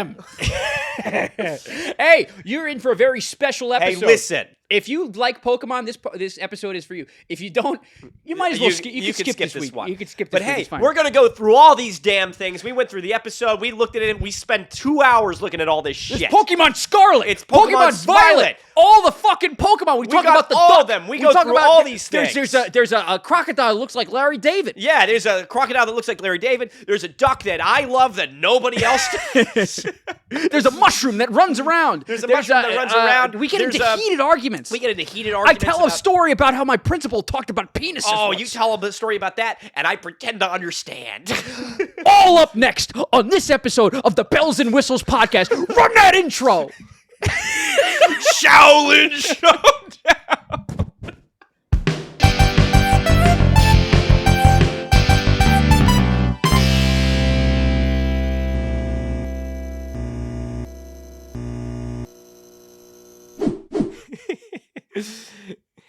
am. Hey, you're in for a very special episode. Hey, listen. If you like Pokemon, this episode is for you. If you don't, you might as well skip this week. One. You can skip this But week. hey, It's fine. we're going to go through all these damn things. We went through the episode. We looked at it. We spent 2 hours looking at all this shit. It's Pokemon Scarlet. It's Pokemon Violet. All the fucking Pokemon. We talk got about the all duck. of them. We go through all these things. There's a crocodile that looks like Larry David. Yeah, there's a crocodile that looks like Larry David. There's a duck that I love that nobody else does. There's a mushroom that runs around. There's a mushroom that runs around. We get into heated arguments. We get into heated I arguments. tell a story about how my principal talked about penises. Oh, once. you tell a story about that, and I pretend to understand. All up next on this episode of the Bells and Whistles podcast. Run that intro. Shaolin Showdown.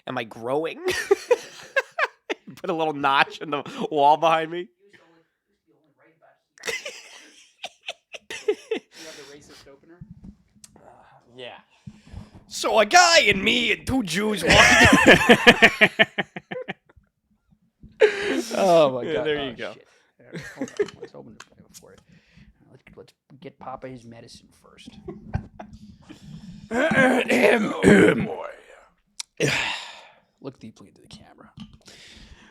Am I growing? Put a little notch in the wall behind me. You have the racist opener? Yeah. So a guy and me and 2 Jews walking. Oh my god! There you go. Shit. Hold on. Let's open this for it. Let's get Papa his medicine first. Boy. Look deeply into the camera.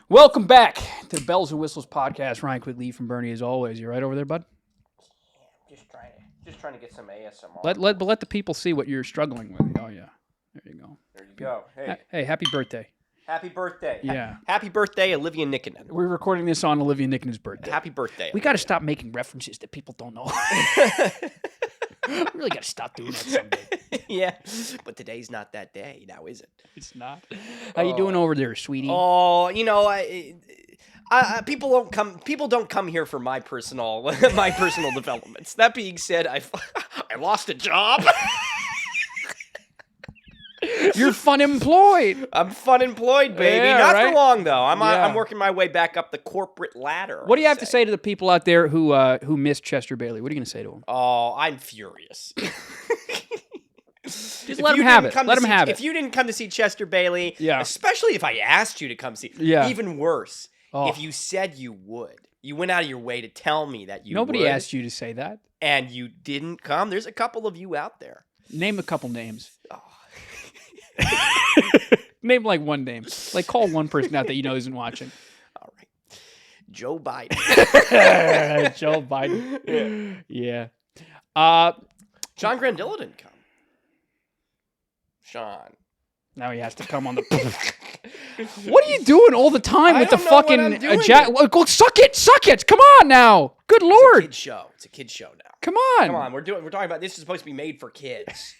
Welcome back to the Bells and Whistles podcast. Ryan Quigley from Bernie, as always. You right over there, bud? Just trying to get some ASMR. Let the people see what you're struggling with. Oh yeah, there you go. There you go. Hey, Hey, happy birthday! happy birthday. Yeah. Happy birthday, Olivia Nickenen. We're recording this on Olivia Nickens' birthday. Happy birthday. We got to stop making references that people don't know. We really got to stop doing that someday. Yeah, but today's not that day now, is it? It's not. How you doing over there, sweetie? Oh, you know, people don't come here for my personal developments. That being said, I lost a job. You're fun employed. I'm fun employed, baby. Yeah, Not right? for long though. I'm Yeah. I'm working my way back up the corporate ladder. What do you have to say to the people out there who miss Chester Bailey? What are you going to say to them? Oh, I'm furious. Just let them have it. Let them have it. If you didn't come to see Chester Bailey, Yeah. especially if I asked you to come see, Yeah. even worse, Oh. if you said you would, you went out of your way to tell me that you Nobody would, asked you to say that. and you didn't come. There's a couple of you out there. Name a couple names. Oh. Name like one name. Like call one person out that you know isn't watching. All right. Joe Biden. Joe Biden. Yeah. John Grandilla didn't come. Sean. Now he has to come on the. What are you doing all the time I with the don't know what fucking I'm doing. Go suck it! Come on now! Good It's a lord! kid show. It's a kid show now. Come on! Come on. We're talking about this is supposed to be made for kids.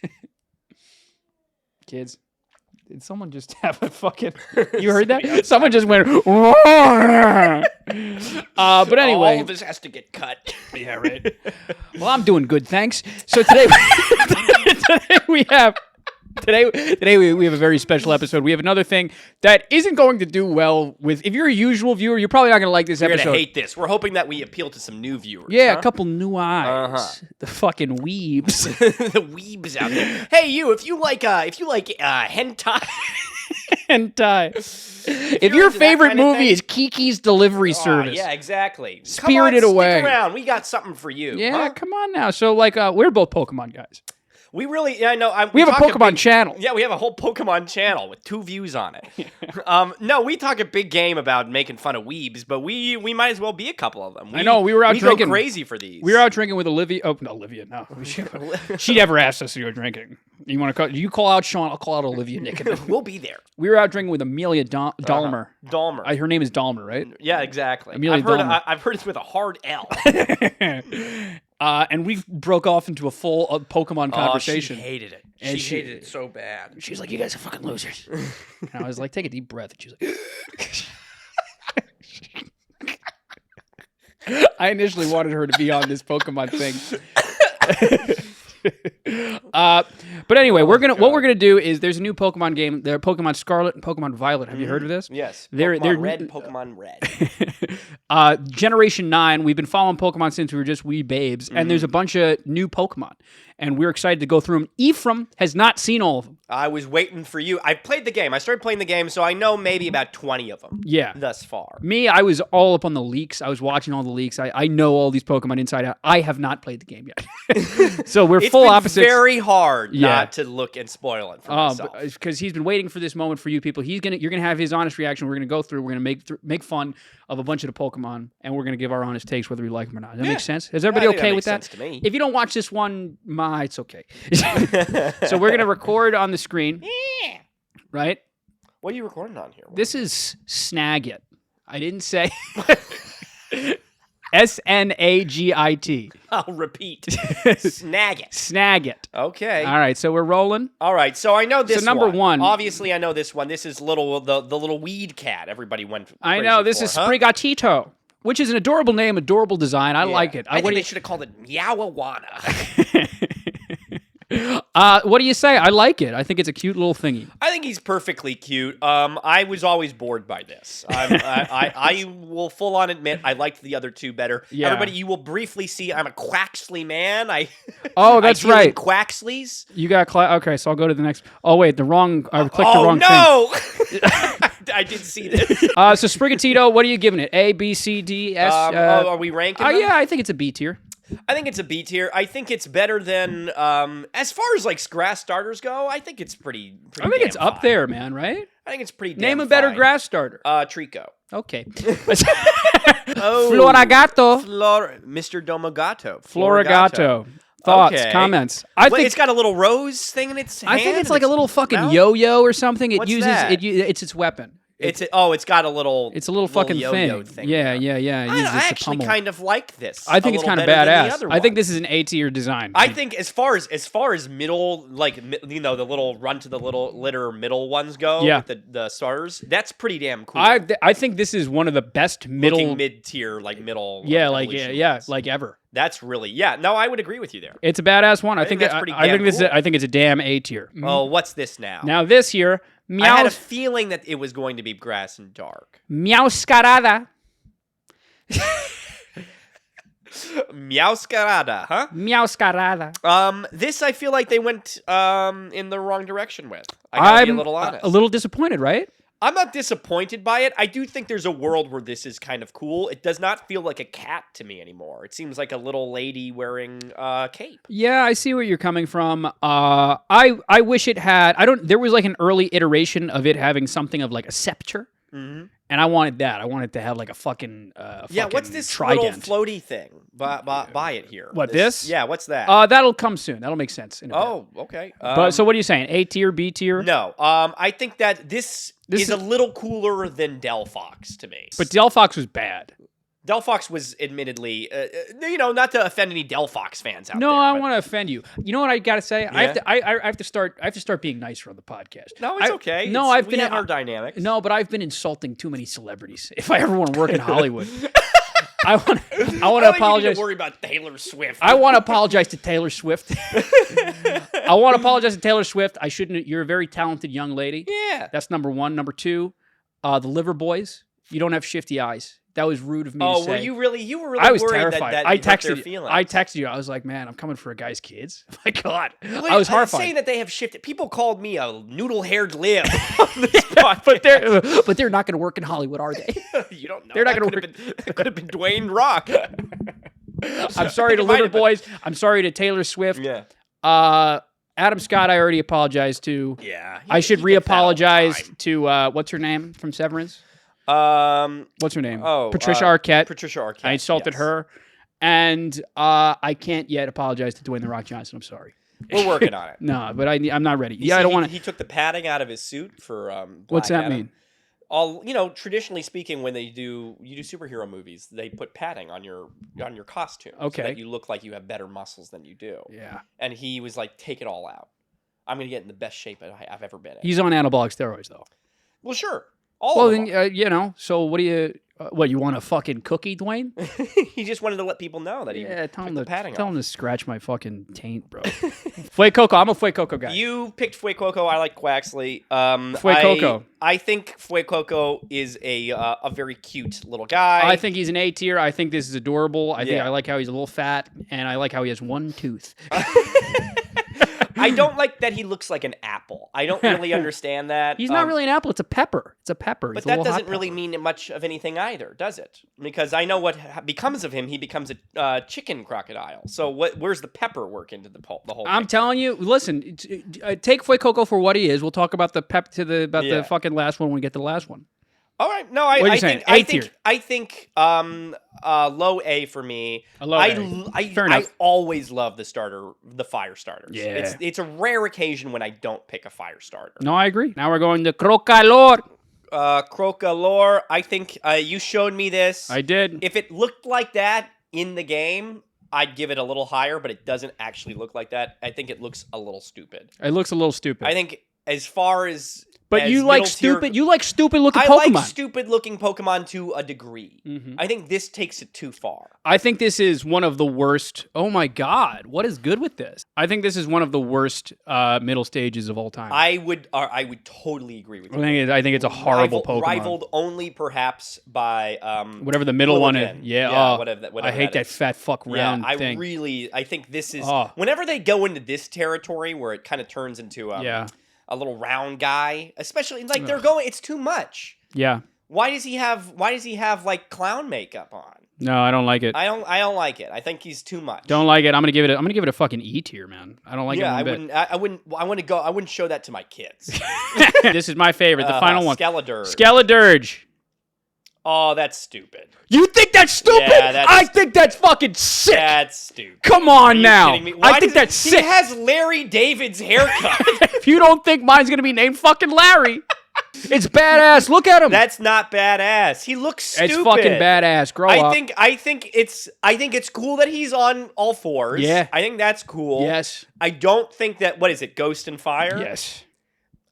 Kids. Did someone just have a fucking... You heard that? Someone just went... But anyway... All of this has to get cut. Yeah, right. Well, I'm doing good, thanks. So today we have... Today we have a very special episode. We have another thing that isn't going to do well with... If you're a usual viewer, you're probably not going to like this You're episode. going to hate this. We're hoping that we appeal to some new viewers. Yeah, huh? a couple new eyes. Uh-huh. The fucking weebs. The weebs out there. Hey, you! If you like hentai, Hentai. If you're your into that favorite kind of movie thing- is Kiki's Delivery Service. yeah, exactly. Spirited Come on, Away. Stick around. We got something for you. Yeah, huh? come on now. So, like, we're both Pokemon guys. We really, yeah, I know. We have a Pokemon channel. Yeah, we have a whole Pokemon channel with 2 views on it. No, we talk a big game about making fun of weebs, but we might as well be a couple of them. I know, we were out drinking. We go crazy for these. We were out drinking with Olivia. Oh, no, Olivia, no. She never asked us to go drinking. You call out Sean, I'll call out Olivia Nickens. We'll be there. We were out drinking with Amelia Dahmer. Dahmer. Her name is Dahmer, right? Yeah, exactly. Amelia Dahmer. I've heard it's with a hard L. And we broke off into a full Pokemon conversation. She hated it. And she hated it so bad. She's like, you guys are fucking losers. And I was like, take a deep breath. And she's like... I initially wanted her to be on this Pokemon thing. But anyway, what we're gonna do is there's a new Pokemon game. There, Pokemon Scarlet and Pokemon Violet. Have you heard of this? Yes. They're Red and Pokemon Red. Generation 9. We've been following Pokemon since we were just wee babes, and there's a bunch of new Pokemon, and we're excited to go through them. Ephraim has not seen all of them. I was waiting for you. I played the game. I started playing the game, so I know maybe about 20 of them. Yeah. Thus far. Me, I was all up on the leaks. I was watching all the leaks. I know all these Pokemon inside out. I have not played the game yet. So we're full opposites. It's very hard not to look and spoil it for myself. Because he's been waiting for this moment for you people. You're gonna have his honest reaction. We're gonna go through. We're gonna make fun of a bunch of the Pokemon, and we're gonna give our honest takes whether we like them or not. Does that make sense? Is everybody okay with that? Sense to me. If you don't watch this one, it's okay. So we're gonna record on the screen. Yeah. Right? What are you recording on here? This is Snagit. I didn't say Snagit. I'll repeat. Snagit. Snagit. Okay. All right, so we're rolling. All right, so I know this. So number one. Obviously, I know this one. This is the little weed cat. Everybody went. I know this is Sprigatito, which is an adorable name, adorable design. I like it. I think they should have called it Meowawana. What do you say? I like it. I think it's a cute little thingy. I think he's perfectly cute. I was always bored by this. I will full on admit I liked the other two better. Yeah. Everybody, you will briefly see I'm a Quaxley man. That's right. Quaxleys. You got okay. So I'll go to the next. Oh wait, I clicked the wrong thing. Oh no! I did see this. So Sprigatito, what are you giving it? A, B, C, D, S? Are we ranking? Yeah, I think it's a B tier. I think it's a B tier. I think it's better than as far as like grass starters go. I think it's pretty. I think it's up there, man. Right? I think it's pretty. Name a better grass starter. Trico. Okay. Floragato. Mr. Domogato. Floragato. Thoughts, comments. It's got a little rose thing in its hand. I think it's like a little fucking yo-yo or something. What's that? It's its weapon. It's got a little. It's a little fucking thing. Yeah. I actually kind of like this. I think it's kind of badass. I think this is an A tier design. I think as far as middle, like the little run to the little litter middle ones go. Yeah. With the starters, that's pretty damn cool. I think this is one of the best mid tier, like middle. Yeah, like ever. That's really No, I would agree with you there. It's a badass one. I think that's pretty. I think it's a damn A tier. Oh, what's this now? Now this here. I had a feeling that it was going to be grass and dark. Meowscarada. Meowscarada, huh? Meowscarada. This I feel like they went in the wrong direction with. I gotta be a little honest. A little disappointed, right? I'm not disappointed by it. I do think there's a world where this is kind of cool. It does not feel like a cat to me anymore. It seems like a little lady wearing a cape. Yeah, I see where you're coming from. I wish it had. There was like an early iteration of it having something of like a scepter. Mm-hmm. And I wanted that. I wanted to have like a fucking what's this trident. Little floaty thing? Buy it here. What, this? Yeah, what's that? That'll come soon. That'll make sense. Okay. But so what are you saying? A tier, B tier? No. I think that this is a little cooler than Delphox to me. But Delphox was bad. Delphox was admittedly, not to offend any Delphox fans out there. No, I want to offend you. You know what I got to say? Yeah? I have to start being nicer on the podcast. No, it's okay. No, we have our dynamics. No, but I've been insulting too many celebrities. If I ever want to work in Hollywood, I want to apologize. You need to worry about Taylor Swift. I want to apologize to Taylor Swift. I want to apologize to Taylor Swift. I shouldn't. You're a very talented young lady. Yeah, that's number one. Number two, the liver boys. You don't have shifty eyes. That was rude of me to say. Were you really I was worried terrified. that I texted you. I was like, man, I'm coming for a guy's kids. My God. Wait, I was horrified. Saying that they have shifted. People called me a noodle-haired lib on this podcast. But they're not going to work in Hollywood, are they? You don't know. They're not going to work. It could have been Dwayne Rock. I'm sorry to Liver Boys. I'm sorry to Taylor Swift. Yeah. Adam Scott, I already apologized to. Yeah. I should re-apologize to, what's her name from Severance? What's her name? Patricia Arquette. Patricia Arquette. I insulted her, and I can't yet apologize to Dwayne The Rock Johnson. I'm sorry. We're working on it. No, but I'm not ready. I don't want to. He took the padding out of his suit for. What's that mean? Traditionally speaking, when you do superhero movies, they put padding on your costume, so that you look like you have better muscles than you do. Yeah. And he was like, "Take it all out. I'm gonna get in the best shape I've ever been in." He's on anabolic steroids, though. Well, sure. So what do you? What, you want a fucking cookie, Dwayne? He just wanted to let people know that he Tell him took the padding tell off. him to scratch my fucking taint, bro. Fuecoco. I'm a Fuecoco guy. You picked Fuecoco. I like Quaxley. Fuecoco. I think Fuecoco is a very cute little guy. I think he's an A tier. I think this is adorable. I think Yeah. I like how he's a little fat, and I like how he has one tooth. I don't like that he looks like an apple. I don't really understand that. He's not really an apple. It's a pepper. It's a pepper. But He's a that little hot doesn't really pepper. mean much of anything either, does it? Because I know what becomes of him. He becomes a chicken crocodile. So where's the pepper work into the whole I'm thing? telling you, listen, take Fuecoco for what he is. We'll talk about the the fucking last one when we get to the last one. All right. No, What are you I saying? think A tier. I think low A for me. A low A. I Fair enough. always love the fire starters. Yeah. It's a rare occasion when I don't pick a fire starter. No, I agree. Now we're going to Crocalor. Crocalor, I think you showed me this. I did. If it looked like that in the game, I'd give it a little higher, but it doesn't actually look like that. I think it looks a little stupid. It looks a little stupid. I think as far as but you like stupid. You like stupid looking I Pokemon. like stupid looking Pokemon to a degree. Mhm. I think this takes it too far. I think this is one of the worst. Oh my god, what is good with this? I think this is one of the worst middle stages of all time. I would totally agree with you. I think it's a horrible Pokemon. Rivaled only perhaps by whatever the middle one is. Lilligant. Yeah. Whatever I hate that is. fat fuck round thing. I think this is Oh. whenever they go into this territory where it kind of turns into Yeah. a little round guy, especially like they're going. It's too much. Yeah. Why does he have like clown makeup on? No, I don't like it. I don't like it. I think he's too much. Don't like it. I'm gonna give it a fucking E tier, man. I don't like it I one bit. wouldn't. I wouldn't show that to my kids. This is my favorite, the final one. Skeledirge. Skeledirge. Oh, that's stupid. You think that's stupid? Yeah, I think that's fucking sick. That's stupid. Come on Are you now. kidding me? I Why think does that's he sick. has Larry David's haircut. If you don't think mine's gonna be named fucking Larry, it's badass. Look at him. That's not badass. He looks stupid. It's fucking badass. Grow up. I think it's cool that he's on all fours. Yeah. I think that's cool. Yes. I don't think that what is it, Ghost and Fire? Yes.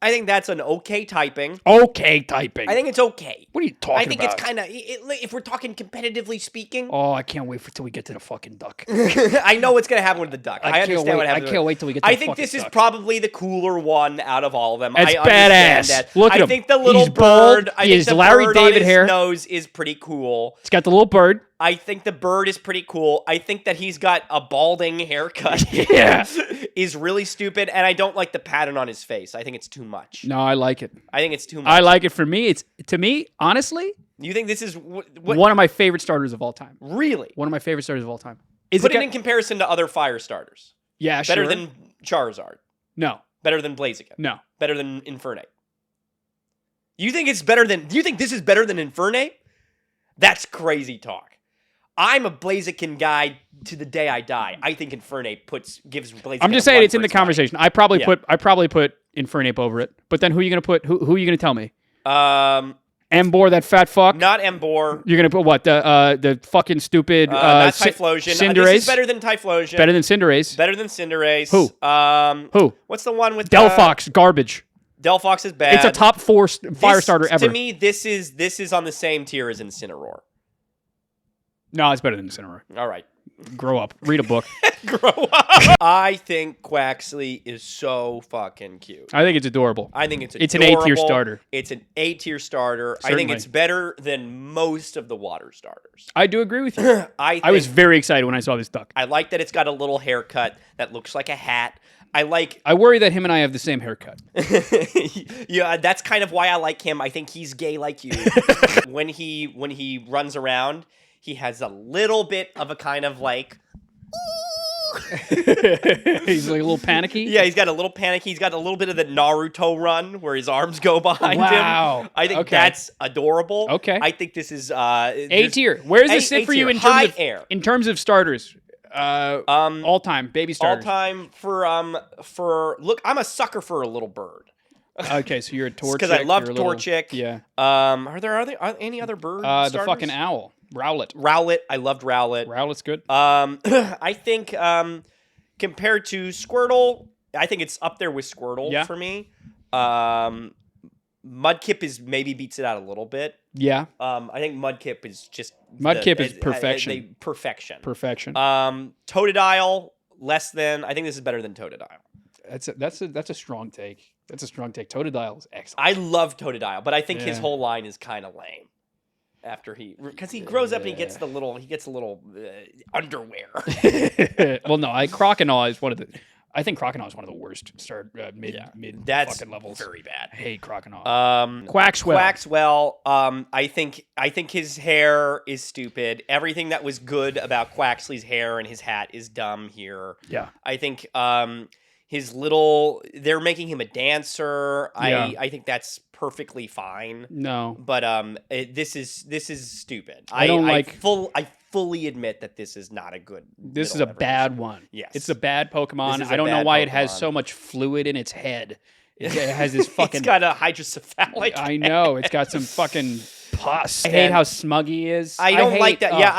I think that's an okay typing. Okay, typing. I think it's okay. What are you talking about? I think it's kind of if we're talking competitively speaking. Oh, I can't wait till we get to the fucking duck. I know what's gonna happen with the duck. I understand what happens. I can't wait till we get to the I fucking think this is duck. probably the cooler one out of all of them. It's I understand badass. that. Look at I him. think the little He's bald. bird. I He think has the Larry bird on David his hair. nose is pretty cool. It's got the little bird. I think the bird is pretty cool. I think that he's got a balding haircut. Yeah. Is really stupid, and I don't like the pattern on his face. I think it's too much. No, I like it. I think it's too much. I like it. For me, honestly, You think this is what? one of my favorite starters of all time. Really? One of my favorite starters of all time. Put it in comparison to other fire starters. Yeah, Better sure. than Charizard. No, Better than Blaziken. no. Better than Infernape. You think it's better than? Do you think this is better than Infernape? That's crazy talk. I'm a Blaziken guy to the day I die. I think Infernape gives Blaziken. I'm just a saying run it's in for the its money. conversation. I probably put Infernape over it. But then who are you gonna put? Who are you gonna tell me? Embor, that fat fuck. Not Embor. You're gonna put what? The fucking stupid Not Typhlosion. Cinderace. This is better than Typhlosion. Better than Cinderace. Better than Cinderace. Who? Who? What's the one with Delphox, garbage. Delphox is bad. It's a top 4 fire starter ever. To me, this is on the same tier as Incineroar. No, it's better than Incineroar. All right. Grow up. Read a book. Grow up. I think Quaxley is so fucking cute. I think it's adorable. I think it's It's an A-tier adorable. starter. It's an A-tier starter. I Certainly. think it's better than most of the water starters. I do agree with you. I was very excited when I saw this duck. I like that it's got a little haircut that looks like a hat. I worry that him and I have the same haircut. yeah, that's kind of why I like him. I think he's gay like you. when he runs around, he has a little bit of a kind of like He's like a little panicky. Yeah, he's got a little panic. He's got a little bit of the Naruto run where his arms go behind him. I think that's adorable. Okay. I think this is A tier. Where's this sit for you in terms of starters? All time baby starters. All time for look, I'm a sucker for a little bird. Okay, so you're a Torchic. Because I love Torchic. Yeah. Are there any other bird starters? The fucking owl. Rowlet. I loved Rowlet. Rowlet's good. I think compared to Squirtle, I think it's up there with Squirtle for me. Mudkip is maybe beats it out a little bit. Yeah. I think Mudkip is just Mudkip is perfection. Perfection. Perfection. Totodile less than. I think this is better than Totodile. That's a strong take. That's a strong take. Totodile is excellent. I love Totodile, but I think his whole line is kind of lame. After because he grows up and he gets a little underwear. Well, no, Croconaw is one of the. I think Croconaw is one of the worst mid That's fucking levels. Very bad. I hate Croconaw. Quaxwell. I think his hair is stupid. Everything that was good about Quaxley's hair and his hat is dumb here. Yeah. I think they're making him a dancer. Yeah. I think that's perfectly fine. No. But this is stupid. I fully admit that this is not a good. This is a bad one. Yes. It's a bad Pokemon. I don't know why it has so much fluid in its head. It has this fucking. It's got a hydrocephalic. I know. It's got some fucking pus. I hate how smug he is. I don't like that. Yeah,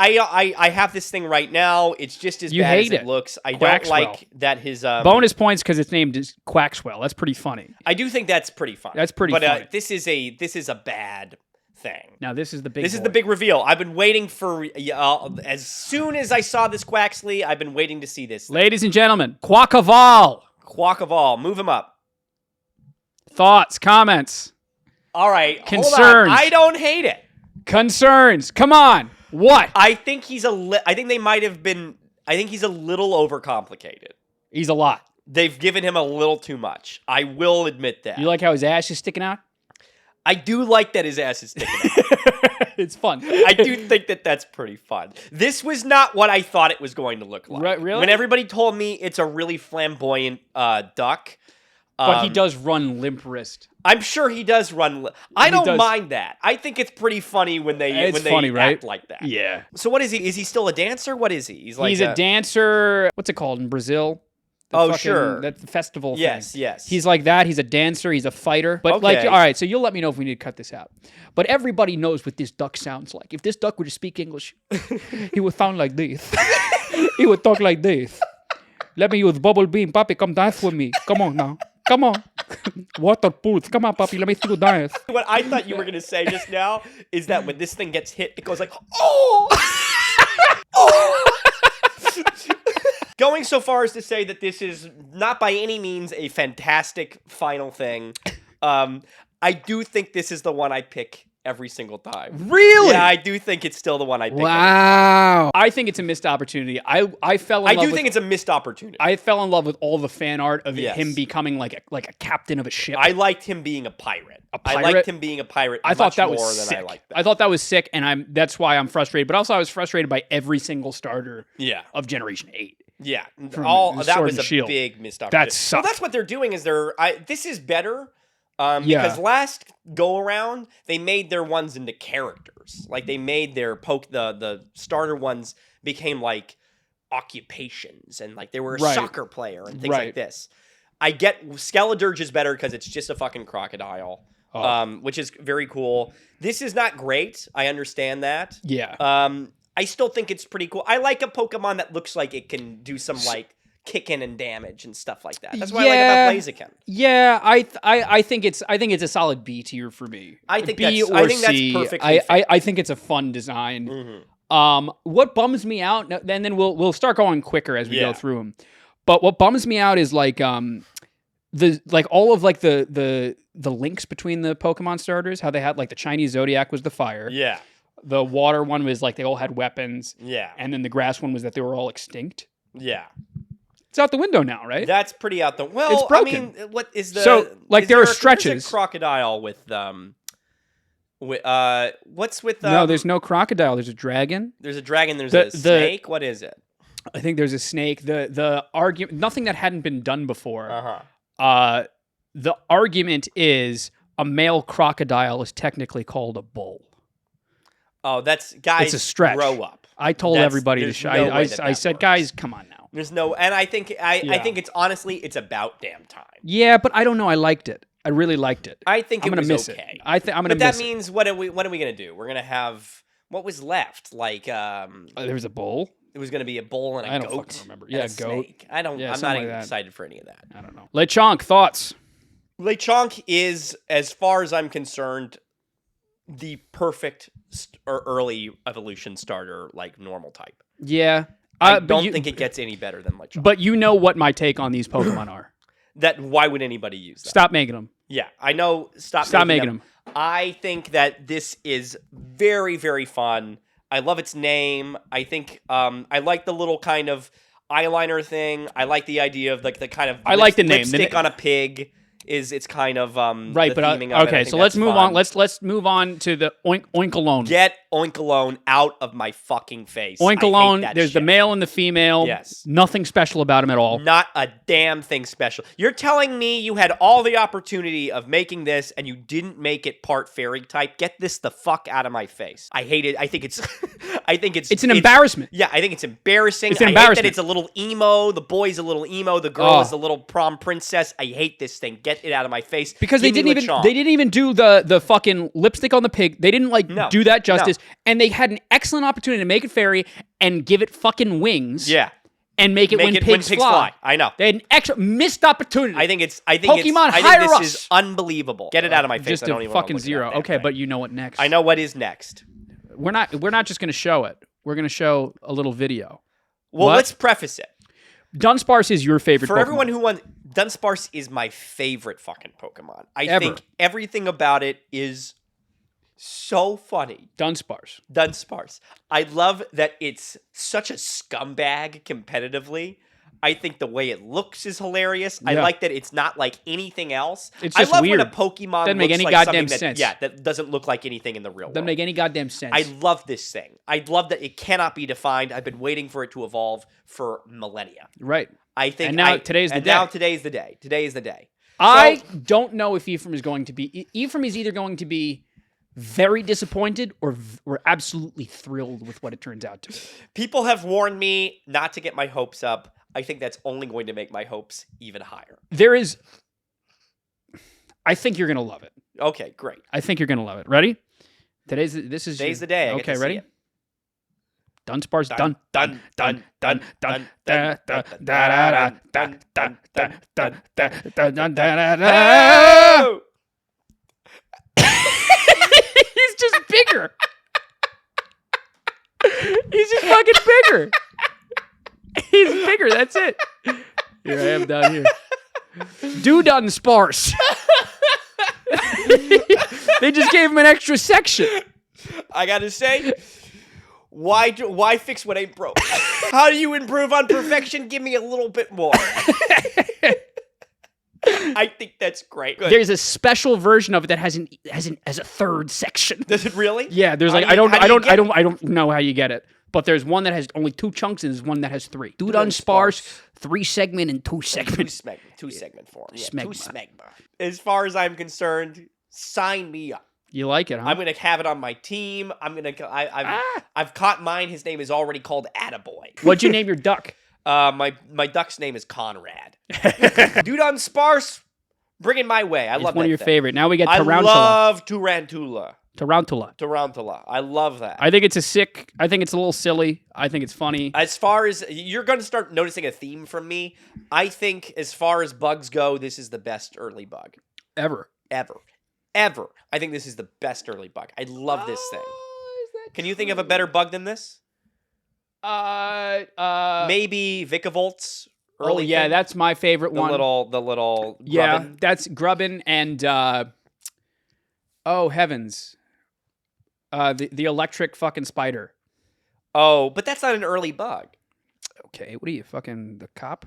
I have this thing right now. It's just as bad as it looks. I don't like that his bonus points because it's named Quaxwell. That's pretty funny. I do think that's pretty funny. That's pretty funny. But this is a bad thing. Now this is the big. This is the big reveal. I've been waiting for as soon as I saw this Quaxley, I've been waiting to see this. Ladies and gentlemen, Quaquaval. Move him up. Thoughts, comments. All right, concerns. Hold on. I don't hate it. Concerns. Come on. What? I think he's I think they might have been. I think he's a little overcomplicated. He's a lot. They've given him a little too much. I will admit that. You like how his ass is sticking out? I do like that his ass is sticking out. It's fun. I do think that's pretty fun. This was not what I thought it was going to look like. Right, really? When everybody told me it's a really flamboyant duck. But he does run limp wrist. I'm sure he does run. I don't mind that. I think it's pretty funny when they act like that. Yeah. So what is he? Is he still a dancer? What is he? He's a dancer. What's it called in Brazil? Sure. That festival yes, thing. Yes. He's like that. He's a dancer. He's a fighter. But all right, so you'll let me know if we need to cut this out. But everybody knows what this duck sounds like. If this duck were to speak English, he would sound like this. He would talk like this. Let me use bubble beam. Papi, come dance with me. Come on now. Come on. Water pools. Come on, Papi. Let me see you dance. What I thought you were going to say just now is that when this thing gets hit, it goes like, oh! Oh! Going so far as to say that this is not by any means a fantastic final thing. I do think this is the one I pick every single time. Really? Yeah, I do think it's still the one I pick. Wow. I think it's a missed opportunity. I think it's a missed opportunity. I fell in love with all the fan art of him becoming like a captain of a ship. I liked him being a pirate. I liked him being a pirate. I thought that was more sick. Than I liked that. I thought that was sick, and that's why I'm frustrated. But also, I was frustrated by every single starter of Generation 8. Yeah, that was a big missed opportunity. That sucked. Well, that's what they're doing. This is better because last go around they made their ones into characters. Like they made their the starter ones became like occupations, and like they were a soccer player and things like this. I get Skeledirge is better because it's just a fucking crocodile, which is very cool. This is not great. I understand that. Yeah. I still think it's pretty cool. I like a Pokemon that looks like it can do some like kicking and damage and stuff like that. That's what I like about Blaziken. Yeah, I think it's a solid B tier for me. I think B that's, or I think C. That's perfectly fair. I think it's a fun design. Mm-hmm. What bums me out, and then we'll start going quicker as we go through them. But what bums me out is like all of like the links between the Pokemon starters. How they had like the Chinese Zodiac was the fire. Yeah. The water one was like they all had weapons. Yeah. And then the grass one was that they were all extinct. Yeah. It's out the window now, right? It's pretty out the... Well, it's broken. I mean, what is the... So, like, there are stretches. There's a crocodile with... what's with... no, there's no crocodile. There's a dragon. There's a dragon. There's a snake. What is it? I think there's a snake. The argument... Nothing that hadn't been done before. Uh-huh. The argument is a male crocodile is technically called a bull. Oh, guys, it's a stretch. Grow up. I told everybody to I said, guys, come on now. There's no, and I think it's honestly, it's about damn time. Yeah, but I don't know. I liked it. I really liked it. I think I'm it was miss okay. It. I'm gonna But miss that means what are we gonna do? We're gonna have what was left? Like there was a bull. It was gonna be a bull and a goat. I don't fucking remember. Yeah, a goat. Snake. I'm not excited for any of that. I don't know. Lechonk, thoughts? Lechonk is, as far as I'm concerned, the perfect or early evolution starter, like normal type. Yeah. I don't think it gets any better than Lechonk. But you know what my take on these Pokemon are. That why would anybody use that? Stop making them. Yeah, I know. Stop making them. I think that this is very, very fun. I love its name. I think I like the little kind of eyeliner thing. I like the idea of like the kind of I like the name. Lipstick on a pig. It's kind of right, the but theming of it. okay. So let's move on. Let's move on to the Oinkalone. Get Oinkalone out of my fucking face. Oinkalone. There's the male and the female. Yes. Nothing special about him at all. Not a damn thing special. You're telling me you had all the opportunity of making this and you didn't make it part fairy type? Get this the fuck out of my face. I hate it. I think it's It's an embarrassment. Yeah, I think it's embarrassing. It's an I embarrassment. hate that it's a little emo. The boy's a little emo. The girl is a little prom princess. I hate this thing. Get it out of my face. Because they didn't even do the fucking lipstick on the pig. They didn't do that justice. No. And they had an excellent opportunity to make it fairy and give it fucking wings. Yeah. And make it when pigs fly. I know. They had an extra missed opportunity. I think Pokemon this hire us. is unbelievable. Get it out of my face. Just I don't a even fucking wanna look zero. at that Okay, thing. but you know what next? I know what is next. We're not just going to show it. We're going to show a little video. Well, let's preface it. Dunsparce is your favorite For Pokemon. everyone who wants, Dunsparce is my favorite fucking Pokemon. I think everything about it is so funny. Dunsparce. I love that it's such a scumbag competitively. I think the way it looks is hilarious. Yeah. I like that it's not like anything else. It's just I love weird. when a Pokemon Doesn't make looks any like goddamn something sense. that doesn't look like anything in the real world. Doesn't make any goddamn sense. I love this thing. I love that it cannot be defined. I've been waiting for it to evolve for millennia. Right. I think. And now today's the day. Now today's the day. Today is the day. I don't know if Ephraim is going to be. Ephraim is either going to be very disappointed or absolutely thrilled with what it turns out to be. People have warned me not to get my hopes up. I think that's only going to make my hopes even higher. I think you're going to love it. Okay, great. I think you're going to love it. Ready? Today's the day. Okay, ready? Dunsparce dun dun dun dun dun da da da da da da da da da da da. He's just bigger. He's just fucking bigger. He's bigger. That's it. Here I am down here. Dunsparce. They just gave him an extra section. I gotta say, why fix what ain't broke? How do you improve on perfection? Give me a little bit more. I think that's great. Good. There's a special version of it that has a third section. Does it really? Yeah, there's like I don't know how you get it. But there's one that has only 2 chunks and there's one that has 3. Dunsparce, 3 segment and 2 segment. 2 segment form. Yeah, Smegma. 2 smegma. As far as I'm concerned, sign me up. You like it, huh? I'm gonna have it on my team. I've caught mine. His name is already called Attaboy. What'd you name your duck? My duck's name is Conrad. Dunsparce, bring it my way. I love that. One of your favorite. Now we get I Tarantula. love Tarantula. I love that. I think it's I think it's a little silly. I think it's funny. As far as you're going to start noticing a theme from me, I think as far as bugs go, this is the best early bug. Ever. I think this is the best early bug. I love this thing. Can you think of a better bug than this? Maybe Vicavolt's early thing? That's my favorite one. The little yeah, Grubbin. that's Grubbin and oh heavens. The electric fucking spider. Oh, but that's not an early bug. Okay, what are you, fucking the cop?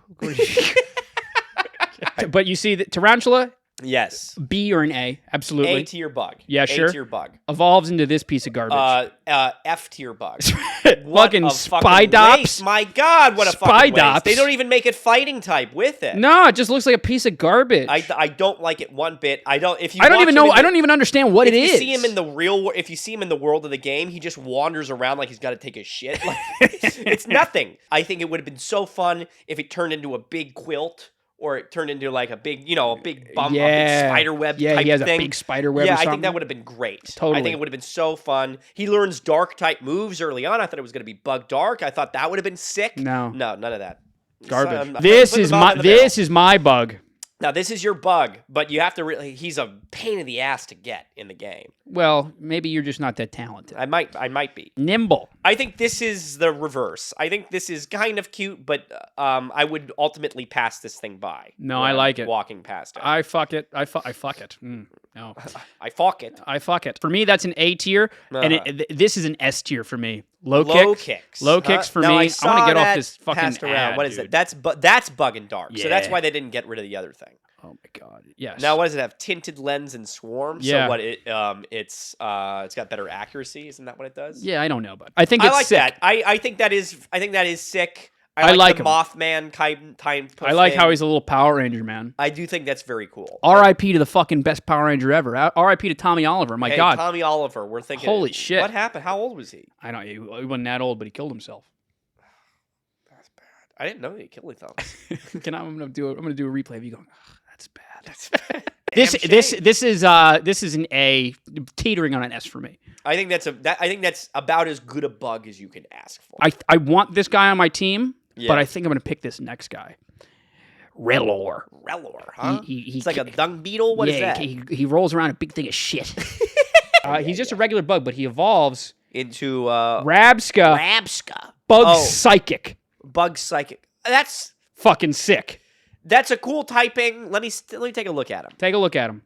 But you see, the Tarantula, yes. B or an A, absolutely. A tier bug. Yeah, sure. A tier bug. Evolves into this piece of garbage. F tier bug. Fucking Spidops. Waste. My God, what a fucking waste. They don't even make it fighting type with it. No, it just looks like a piece of garbage. I don't like it one bit. I don't even understand what it is. If you see him in the if you see him in the world of the game, he just wanders around like he's got to take a shit. Like, it's nothing. I think it would have been so fun if it turned into a big quilt. Or it turned into like a big bump, a big spider web type thing. Yeah, he has a big spider web or something. I think that would have been great. Totally. I think it would have been so fun. He learns dark type moves early on. I thought it was going to be bug dark. I thought that would have been sick. No, none of that. Garbage. So This is my bug. Now, this is your bug, but you have to really... He's a pain in the ass to get in the game. Well, maybe you're just not that talented. I might be. Nimble. I think this is the reverse. I think this is kind of cute, but I would ultimately pass this thing by. No, I like it. Walking past it. I fuck it. I fuck it. No. I fuck it. I fuck it. For me, that's an A tier, and this is an S tier for me. Low kicks. Low kicks for me. I want to get off this fucking passed around. ad, What is dude. it? That's Bug and Dark. So that's Yeah. why they didn't get rid of the other thing. Oh my god. Yes. Now, what does it have? Tinted lens and swarm. Yeah. So what? It's got better accuracy. Isn't that what it does? Yeah, I don't know, but I think it's I like sick. that. I think that is sick. I like the him. Mothman kind. I like how he's a little Power Ranger, man. I do think that's very cool. R.I.P. to the fucking best Power Ranger ever. R.I.P. to Tommy Oliver. My Hey, God. Tommy Oliver. We're thinking. Holy shit. What happened? How old was he? I don't. He wasn't that old, but he killed himself. That's bad. I didn't know he killed himself. I'm gonna do a replay of you going. Oh, that's bad. That's bad. This is an A, teetering on an S for me. I think that's about as good a bug as you can ask for. I want this guy on my team, Yeah. but I think I'm gonna pick this next guy. Rellor. Rellor, huh? He It's like a dung beetle. What is that? He rolls around a big thing of shit. He's just a regular bug, but he evolves Into Rabska. Bug Psychic. Bug Psychic. That's Fucking sick. a cool typing. Let me take a look at him. Take a look at him.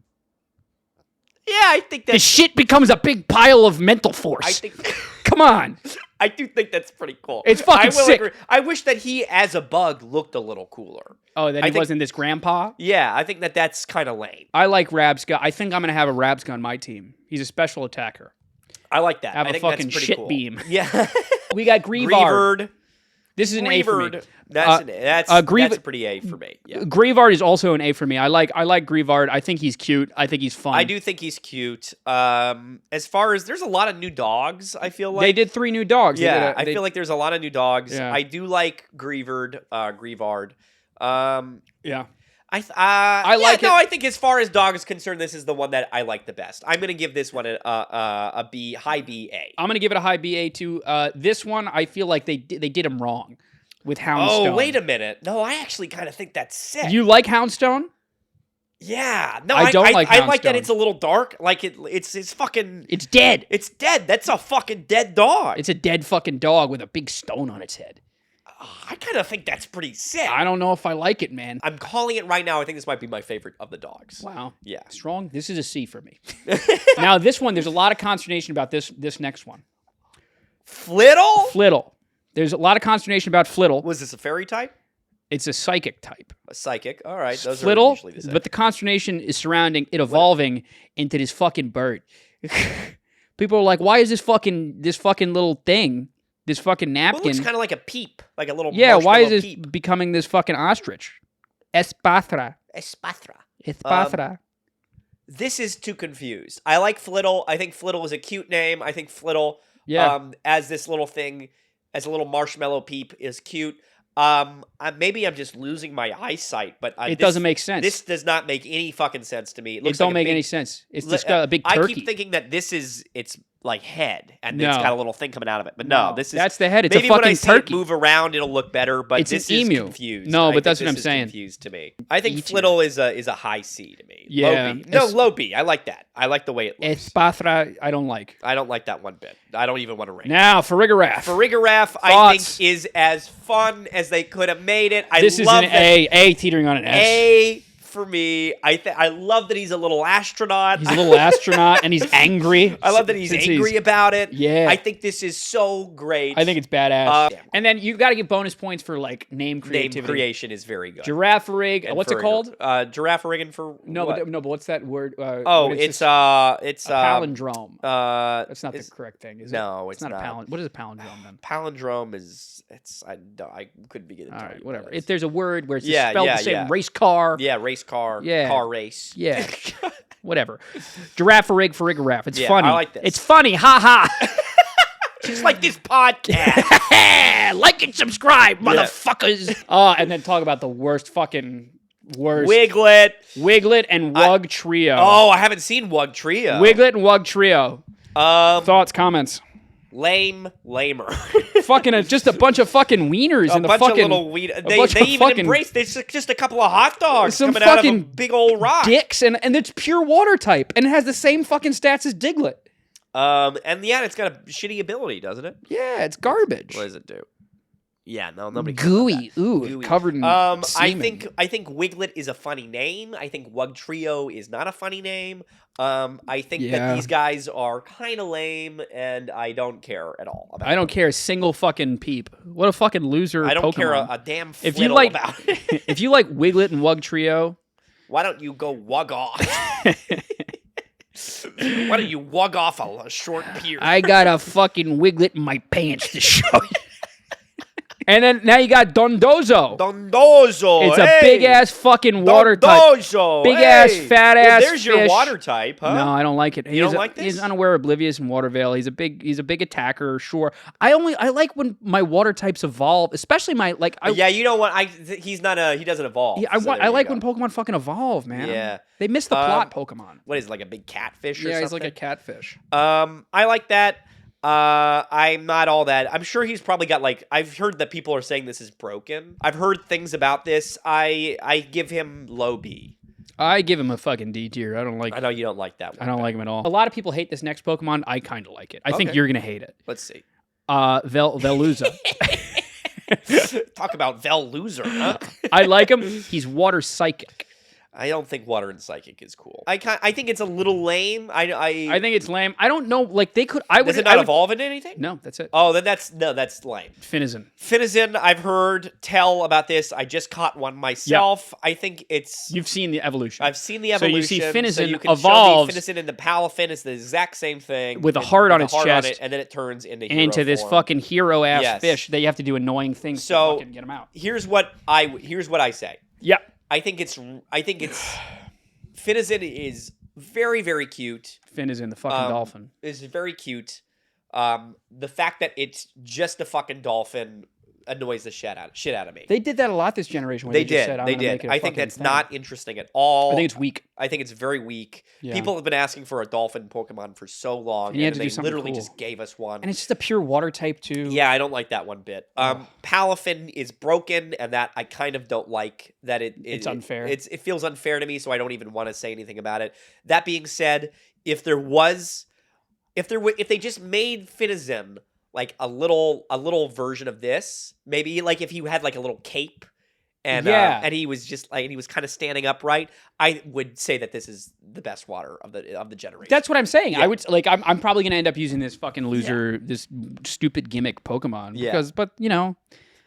Yeah, I think The that's. shit becomes a big pile of mental force. I think. Come on. I do think that's pretty cool. It's fucking I will sick. agree. I wish that he, as a bug, looked a little cooler. Oh, that I he think- wasn't this grandpa? Yeah, I think that's kind of lame. I like Rabska. I think I'm going to have a Rabska on my team. He's a special attacker. I like that. Have I a think fucking that's pretty shit cool. beam. Yeah. We got Greavard. Greavard. This is an A for me. Greavard. That's a pretty A for me. Yeah. Greavard is also an A for me. I like Greavard. I think he's cute. I think he's fun. I do think he's cute. As far as there's a lot of new dogs, I feel like They did 3 new dogs. Yeah, I feel like there's a lot of new dogs. Yeah. I do like Greavard. yeah. I like it. I think as far as dog is concerned, this is the one that I like the best. I'm gonna give this one a B, high B, A. I'm going to give it a high BA too. This one, I feel like they did him wrong with Houndstone. Oh, wait a minute. No, I actually kind of think that's sick. You like Houndstone? Yeah. No, I don't like I like that Houndstone. it's a little dark. Like it's fucking. It's dead. It's dead. That's a fucking dead dog. It's a dead fucking dog with a big stone on its head. I kind of think that's pretty sick. I don't know if I like it, man. I'm calling it right now. I think this might be my favorite of the dogs. Wow. Yeah. Strong. This is a C for me. Now, this one, there's a lot of consternation about this next one. Flittle? Flittle. There's a lot of consternation about Flittle. Was this a fairy type? It's a psychic type. A psychic. All right. Those are Flittle, usually the same. but the consternation is surrounding it evolving into this fucking bird. People are like, why is this fucking little thing, this fucking Well, it looks napkin? kind of like a peep, like a little Yeah, why is marshmallow this peep. becoming this fucking ostrich? Espathra. Espatra. Espathra. This is too confused. I like Flittle. I think Flittle is a cute name. I think Flittle, Yeah. as this little thing, as a little marshmallow peep, is cute. Maybe I'm just losing my eyesight, but It doesn't make sense. This does not make any fucking sense to me. It It looks don't like a make big- any sense. It's just got a big turkey. I keep thinking that this is its like head, and No. it's got a little thing coming out of it. But no, this is that's the head. It's maybe a fucking when I see turkey. it move around, it'll look better. But It's an this is emu. confused. No, I but think that's what this I'm is saying. Confused to me. I think E tier. Flittle is a high C to me. Yeah. Low B. No, Es- low B. I like that. I like the way it looks. Espathra, I don't like. I don't like that one bit. I don't even want to rate. Now, for Rigoraph. Farigiraf, I Thoughts? think, is as fun as they could have made it. I This is love an that A teetering on an S. A for me. I love that he's a little astronaut. He's a little astronaut and he's angry. I love that he's Since angry about it. Yeah. I think this is so great. I think it's badass. Yeah. And then you got to give bonus points for like name name creativity. creation is very good. Giraffe rig. And What's it for- called? Giraffe rigging for No, what? but what's that word? Oh, what is it's this? it's a palindrome. That's That's not the correct thing, is it? no, it's not a not. palindrome. What is a palindrome then? Palindrome is I couldn't begin to All tell right, you whatever. what it is. If there's a word where it's just Yeah, spelled yeah, the same, yeah. race car. Yeah, race car. Yeah. Car race. Yeah. Whatever. Giraffe rig for Rigoraph. It's Yeah, funny. I like this. It's funny. Ha ha. Just like this podcast. Like and subscribe, motherfuckers. And then talk about the worst Wiglet. Wiglet and Wug Trio. Oh, I haven't seen Wug Trio. Wiglet and Wug Trio. Thoughts, comments. Lamer. just a bunch of fucking wieners in the bunch fucking of little weed. They bunch of even fucking- embrace. There's just a couple of hot dogs Some coming out of a fucking big old rock. dicks, and it's pure water type, and it has the same fucking stats as Diglett. And yeah, it's got a shitty ability, doesn't it? Yeah, it's garbage. What does it do? Yeah, no, nobody. cares about Gooey, ooh, Gooey. covered in I semen. think Wiglet is a funny name. I think Wug Trio is not a funny name. I think Yeah. that these guys are kind of lame, and I don't care at all about. I don't care a single fucking peep. What a fucking loser! I don't Pokemon. care a damn If you flittle like, about it. if you like Wiglet and Wug Trio, Why don't you go wug off? Why don't you wug off a short pier? I got a fucking Wiglet in my pants to show you. And then now you got Dondozo. Dondozo. It's a big ass fucking water type. Dondozo. Big ass, fat Well, ass there's your fish. water type, huh? No, I don't like it. You don't like this? He's unaware, oblivious, and water veil. He's a big attacker. Sure, I like when my water types evolve, especially my like. Yeah, you know what? He doesn't evolve. Yeah, so I there like you when go. Pokemon fucking evolve, man. Yeah. They missed the plot. Pokemon. What is it, like a big catfish or Yeah, something? he's like a catfish. I like that. I'm not all that. I'm sure he's probably got like. I've heard that people are saying this is broken. I've heard things about this. I give him low B. I give him a fucking D tier. I don't like. I know you don't like that one. I don't like him at all. A lot of people hate this next Pokemon. I kind of like it. I think Okay. you're gonna hate it. Let's see. Veluza. Talk about Vel loser, huh? I like him. He's water psychic. I don't think Water and Psychic is cool. I think it's a little lame. I think it's lame. I don't know. Like they could. I would. Does it not evolve into anything? No, that's it. Oh, then that's lame. Finizen. Finizen, I've heard tell about this. I just caught one myself. I think it's. You've seen the evolution. I've seen the So you evolution. see Finizen you can evolves- show me Finizen into Palafin. It's the exact same thing With a heart on its chest. and then it turns into this form. fucking hero ass Yes. fish that you have to do annoying things So- to fucking get him out. Here's what I say. Yeah. I think it's Finizen is very, very cute. Finizen, the fucking dolphin. Is very cute. The fact that it's just a fucking dolphin annoys the shit out of me. They did that a lot this generation. Where They just did. Said, I'm They gonna make did. it a I think fucking that's thing. not interesting at all. I think it's weak. I think it's very weak. Yeah. People have been asking for a dolphin Pokemon for so long, And you had and to they do something literally cool. just gave us one. And it's just a pure water type too. Yeah, I don't like that one bit. Palafin is broken, and that I kind of don't like. That It's unfair. It feels unfair to me, so I don't even want to say anything about it. That being said, if they just made Finizen like a little version of this, maybe like if he had like a little cape. And and he was just like, and he was kind of standing upright. I would say that this is the best water of the generation. That's what I'm saying. Yeah. I would like. I'm probably gonna end up using this fucking loser, this stupid gimmick Pokemon. Yeah. But you know,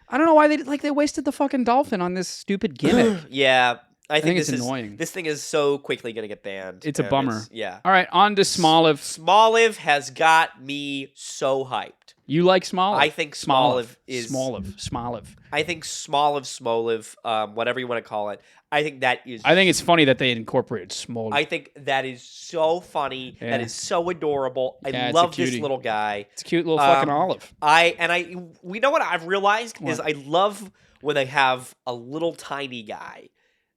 I don't know why they wasted the fucking dolphin on this stupid gimmick. Yeah, I think it's this annoying. This thing is so quickly gonna get banned. It's a and bummer. Yeah. All right, on to Smoliv. Smoliv has got me so hyped. You like Smoliv? I think Smoliv is Smoliv. I think Smoliv, whatever you want to call it. I think that is. I think it's funny that they incorporated Smoliv. I think that is so funny. Yeah. That is so adorable. Yeah, I it's a love this cutie. little guy. It's a cute little fucking olive. We know what I've realized is What? I love when they have a little tiny guy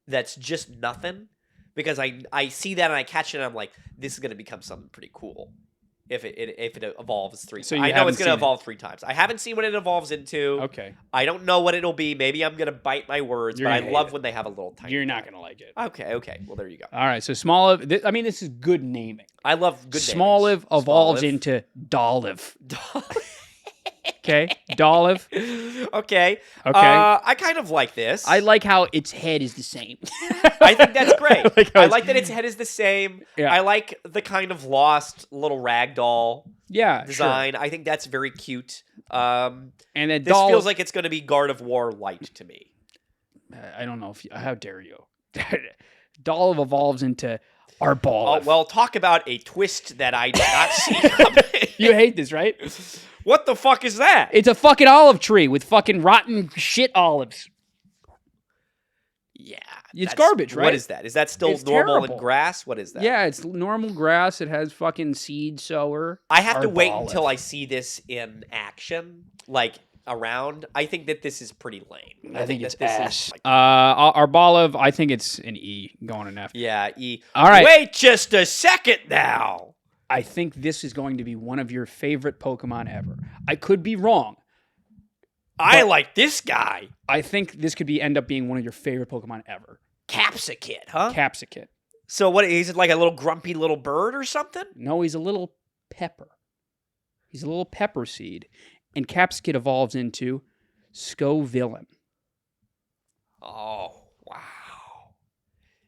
that's just nothing, because I see that and I catch it and I'm like, this is gonna become something pretty cool if it evolves three times. So you I know haven't it's gonna seen it. evolve 3 times. I haven't seen what it evolves into. Okay, I don't know what it'll be. Maybe I'm gonna bite my words, You're but I gonna hate love it. when they have a little tiny. you're not guy. gonna like it. Okay. Well, there you go. All right, so Smoliv. This is good naming. I love good names. Smoliv evolves Smoliv. into Doliv. Okay, Doliv. Okay. Okay. I kind of like this. I like how its head is the same. I think that's great. how I it's- like that its head is the same. Yeah. I like the kind of lost little ragdoll Yeah, design. I think that's very cute. And then This Doliv, feels like it's going to be Guard of War light to me. I don't know if how dare you. Doliv evolves into Arboliv. Oh, well, talk about a twist that I did not see coming. You hate this, right? What the fuck is that? It's a fucking olive tree with fucking rotten shit olives. Yeah. It's that's- garbage, right? What is that? Is that still It's normal terrible. in grass? What is that? Yeah, it's normal grass. It has fucking seed sower. I have to wait Arboliv. until I see this in action, like around. I think that this is pretty lame. I think it's that this ass. is like, Arboliv, I think it's an E going an F. yeah, E. All right. Wait just a second now. I think this is going to be one of your favorite Pokemon ever. I could be wrong, I like this guy. I think this could end up being one of your favorite Pokemon ever. Capsicid, huh? Capsicid. So what is it, like a little grumpy little bird or something? No, he's a little pepper. He's a little pepper seed. And Capsicid evolves into Scovillain. Oh, wow.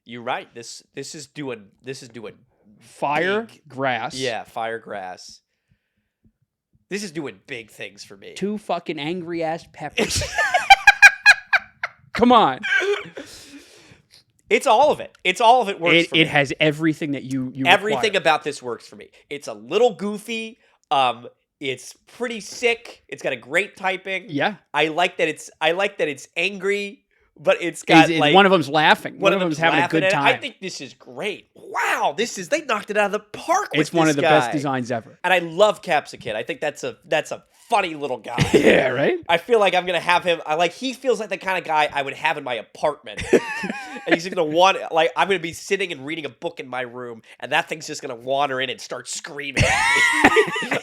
You're right. This is doing Fire, big. grass. Yeah, fire grass. This is doing big things for me. 2 fucking angry ass peppers. Come on. It's all of it. It's all of it works for me. It has everything that you Everything require. about this works for me. It's a little goofy. It's pretty sick. It's got a great typing. Yeah. I like that it's angry, but it's got like one of them's laughing. one of of them's having a laughing good at it. time. I think this is great. Wow, they knocked it out of the park with It's one this of the guy. best designs ever. And I love Capsicid. I think that's a funny little guy. Yeah, right? I feel like I'm gonna have him. He feels like the kind of guy I would have in my apartment, and he's gonna I'm gonna be sitting and reading a book in my room, and that thing's just gonna wander in and start screaming.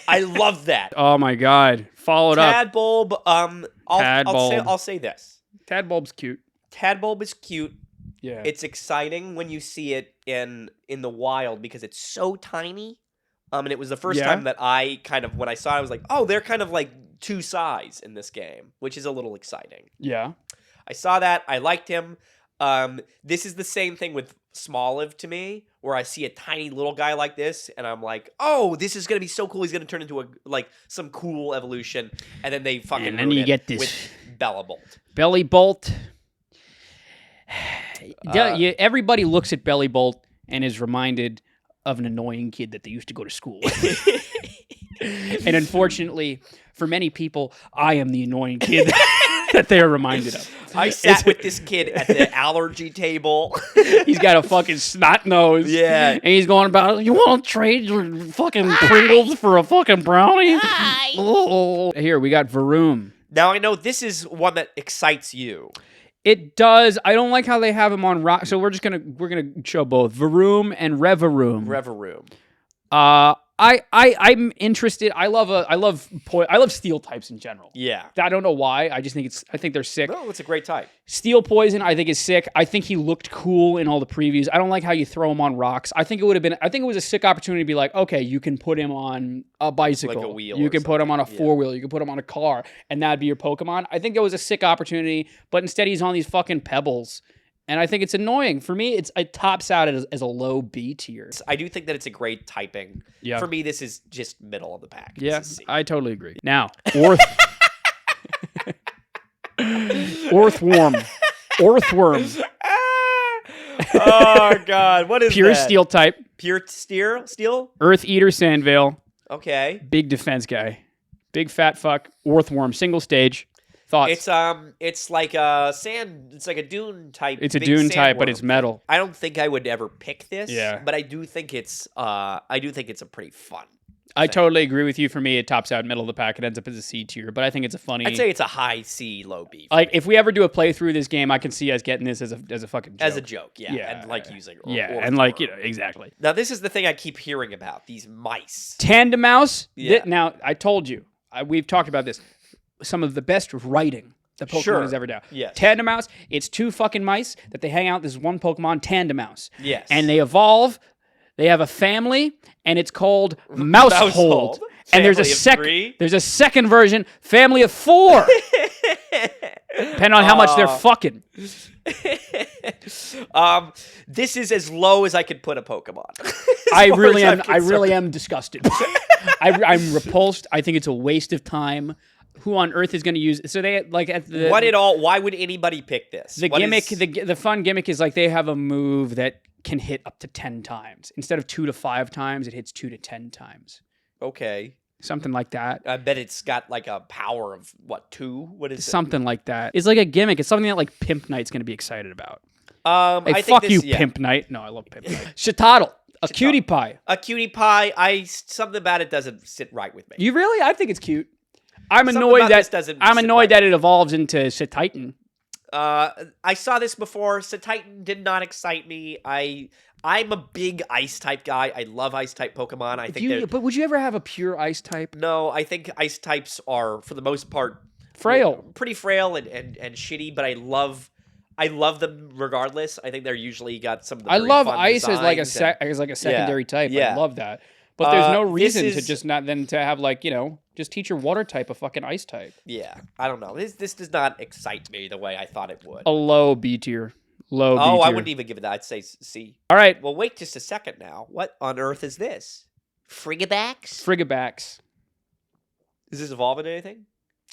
I love that. Oh my god. Follow it up. Tadbulb. I'll say this. Tadbulb's cute. Tadbulb is cute. Yeah. It's exciting when you see it in the wild because it's so tiny. And it was the first time that I when I saw it, I was like, oh, they're kind of like 2 size in this game, which is a little exciting. Yeah. I saw that. I liked him. This is the same thing with Smoliv to me, where I see a tiny little guy like this, and I'm like, oh, this is going to be so cool. He's going to turn into some cool evolution. And then they fucking And then ruin you it get this with Bellibolt. Bellibolt. Everybody looks at Bellibolt and is reminded of an annoying kid that they used to go to school with. And unfortunately, for many people, I am the annoying kid that they are reminded of. I sat with this kid at the allergy table. He's got a fucking snot nose. Yeah. And he's going about, you want to trade your fucking Pringles for a fucking brownie? Hi. Oh. Here, we got Varoom. Now, I know this is one that excites you. It does. I don't like how they have him on rock. So we're gonna show both Varoom and Revaroom. Revaroom. I'm interested. I love steel types in general. Yeah. I don't know why. I think they're sick. No, it's a great type. Steel Poison, I think, is sick. I think he looked cool in all the previews. I don't like how you throw him on rocks. I think it was a sick opportunity to be like, okay, you can put him on a bicycle. Like a wheel. You can put him on a 4-wheel. You can put him on a car, and that'd be your Pokemon. I think it was a sick opportunity, but instead he's on these fucking pebbles. And I think it's annoying. For me, it tops out as a low B tier. I do think that it's a great typing. Yeah. For me, this is just middle of the pack. Yeah, This is C. I totally agree. Now, Orthworm. Oh, God. What is Pure that? steel type. Pure steel? Earth Eater Sandvale. Okay. Big defense guy. Big fat fuck. Orthworm. Single stage. Thoughts? It's like a sand. It's like a dune type. It's a big dune type, but sandworm. it's metal. I don't think I would ever pick this. Yeah. But I do think it's a pretty fun. I totally agree with you. For me, it tops out middle of the pack. It ends up as a C tier, but I think it's a funny. I'd say it's a high C, low B. Like if we ever do a playthrough of this game, I can see us getting this as a fucking joke. As a joke, yeah. And like using exactly. Now this is the thing I keep hearing about, these mice. Tandem Mouse. Yeah. Now I told you, we've talked about this. Some of the best writing the Pokemon has ever done. Yes. Tandem Mouse. It's 2 fucking mice that they hang out. This is one Pokemon, Tandem Mouse. Yes. And they evolve. They have a family, and it's called Mousehold. And there's a second version, Family of 4. Depending on how much they're fucking. This is as low as I could put a Pokemon. I really am disgusted. I'm repulsed. I think it's a waste of time. Who on earth is going to use? So they like at the Why would anybody pick this? The gimmick, the fun gimmick is like they have a move that can hit up to 10 times instead of 2 to 5 times. It hits 2 to 10 times. Okay. Something like that. I bet it's got like a power of 2? What is something like that? It's like a gimmick. It's something that like Pimp Knight's going to be excited about. I fuck think you, Pimp Knight. No, I love Pimp Knight. Shitottle. A cutie pie. A cutie pie. Something about it doesn't sit right with me. You really? I think it's cute. I'm annoyed that it evolves into Satitan. I saw this before. Satitan did not excite me. I'm a big ice type guy. I love ice type Pokemon. But would you ever have a pure ice type? No, I think ice types are, for the most part, Frail. pretty frail and shitty, but I love them regardless. I think they're usually got some of the I very love fun ice as like a designs as like a secondary type. yeah. I love that. But there's no This reason to is- just not then to have like, just teach your water type a fucking ice type. Yeah, I don't know. This does not excite me the way I thought it would. A low B tier. Low B tier. Oh, I wouldn't even give it that. I'd say C. All right. Well, wait just a second now. What on earth is this? Frigabacks? Frigabacks. Is this evolve into anything?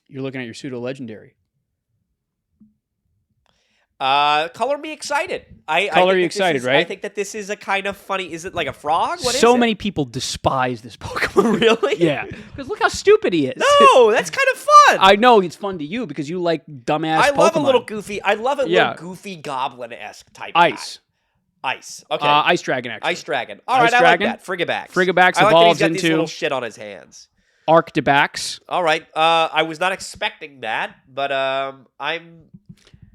You're looking at your pseudo legendary. Color me excited. I Color think you that excited, is, right? I think that this is a kind of funny. Is it like a frog? What is So it? many people despise this Pokemon. Really? Yeah. Because look how stupid he is. No, that's kind of fun. I know it's fun to you because you like dumbass I love Pokemon. a little goofy. I love a Yeah. little goofy goblin-esque type. Ice. Guy. Ice. Okay. Ice Dragon, actually. Ice Dragon. All right, Ice I Dragon. like that. Frigabax. Frigabax I like that evolves he's got these into- little shit on his hands. Arctibax. All right. I was not expecting that, but